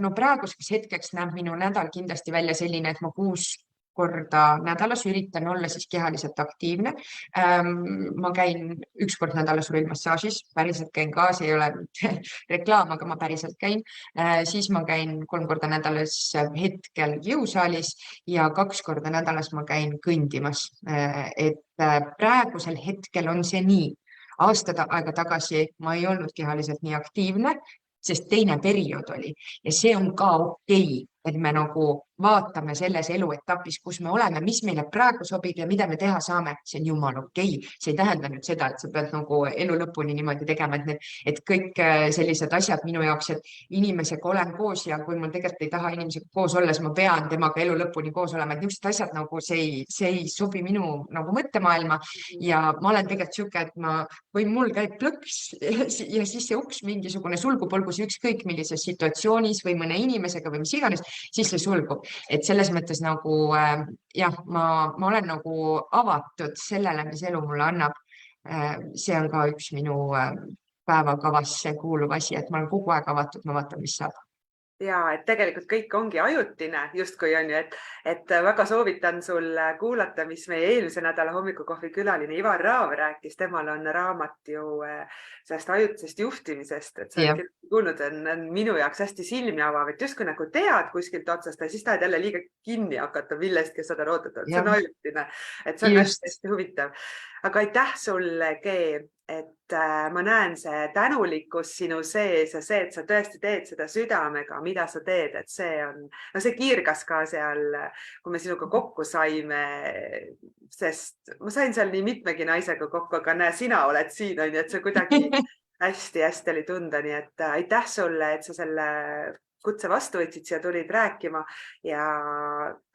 No praeguseks hetkeks näeb minu nädal kindlasti välja selline, et ma 6 korda nädalas üritan olla siis kehaliselt aktiivne. Ma käin 1 kord nädalas rulmassaažis, päriselt käin ka, see ei ole reklaam, aga ma päriselt käin. Siis ma käin 3 korda nädalas hetkel jõusaalis ja 2 korda nädalas ma käin kõndimas. Et praegusel hetkel on see nii. Aasta aega tagasi ma ei olnud kehaliselt nii aktiivne, sest teine periood oli ja see on ka okei, et me nagu vaatame selles eluetapis, kus me oleme, mis meile praegu sobib ja mida me teha saame. See on jumal okei. See ei tähenda nüüd seda, et sa pead nagu elu lõpuni niimoodi tegema, et kõik sellised asjad minu jaoks, et inimesega olen koos ja kui mul tegelikult ei taha inimesega koos olla, siis ma pean temaga elu lõpuni koos olema, et niisugused asjad nagu see ei sobi minu nagu mõttemaailma ja ma olen tegelikult siuke, et kui mul käib plõks ja siis see uks mingisugune sulgub, olgu see ükskõik millises situatsioonis või mõne inimesega või mis iganes, siis see sulgub. Et selles mõttes nagu jah, ma olen nagu avatud sellele, mis elu mulle annab. See on ka üks minu päevakavasse kuuluv asi, et ma olen kogu aeg avatud, ma vaatan, mis saab. ja et tegelikult kõik ongi ajutine, justkui on ju, et väga soovitan sul kuulata, mis meie eelmise nädala hommikukohvi külaline Ivar Raav rääkis. Temal on raamat ju sellest ajutisest juhtimisest, et sa Jah, oled kuulnud, on minu jaoks hästi silmi avav, et justkui nagu tead kuskilt otsast ja siis tahad jälle liiga kinni hakata millestki, kes seda ootad, see jah, on ajutine, et see on just. hästi huvitav. Aga aitäh sulle, Gee, et ma näen see tänulikkus sinu sees ja see, et sa tõesti teed seda südamega, mida sa teed, et see on, no see kiirgas ka seal, kui me sinuga kokku saime, sest ma sain seal nii mitmegi naisega kokku, aga näe, sina oled siin, on ju, et see kuidagi hästi-hästi oli tunda, nii et aitäh sulle, et sa selle kutse vastu võtsid, siia tulid rääkima ja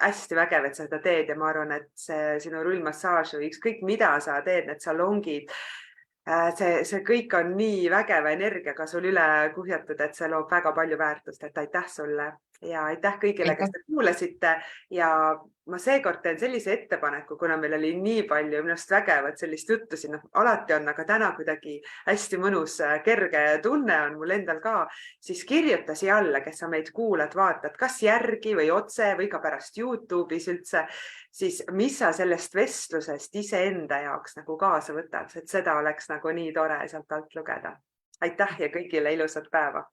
hästi vägev, et sa seda teed ja ma arvan, et see sinu rullmassaaž või ükskõik mida sa teed, need salongid, see kõik on nii vägeva energiaga sul üle kuhjatud, et see loob väga palju väärtust, et aitäh sulle ja aitäh kõigile, kes te kuulasite ja ma seekord teen sellise ettepaneku, kuna meil oli nii palju minust vägevat sellist juttu siin, alati on, aga täna kuidagi hästi mõnus, kerge tunne on mul endal ka, siis kirjuta siia alla, kes sa meid kuulad, vaatad, kas järgi või otse või ka pärast YouTube'is üldse, siis mis sa sellest vestlusest iseenda jaoks nagu kaasa võtad, et seda oleks nagu nii tore sealt alt lugeda. Aitäh ja kõigile ilusat päeva!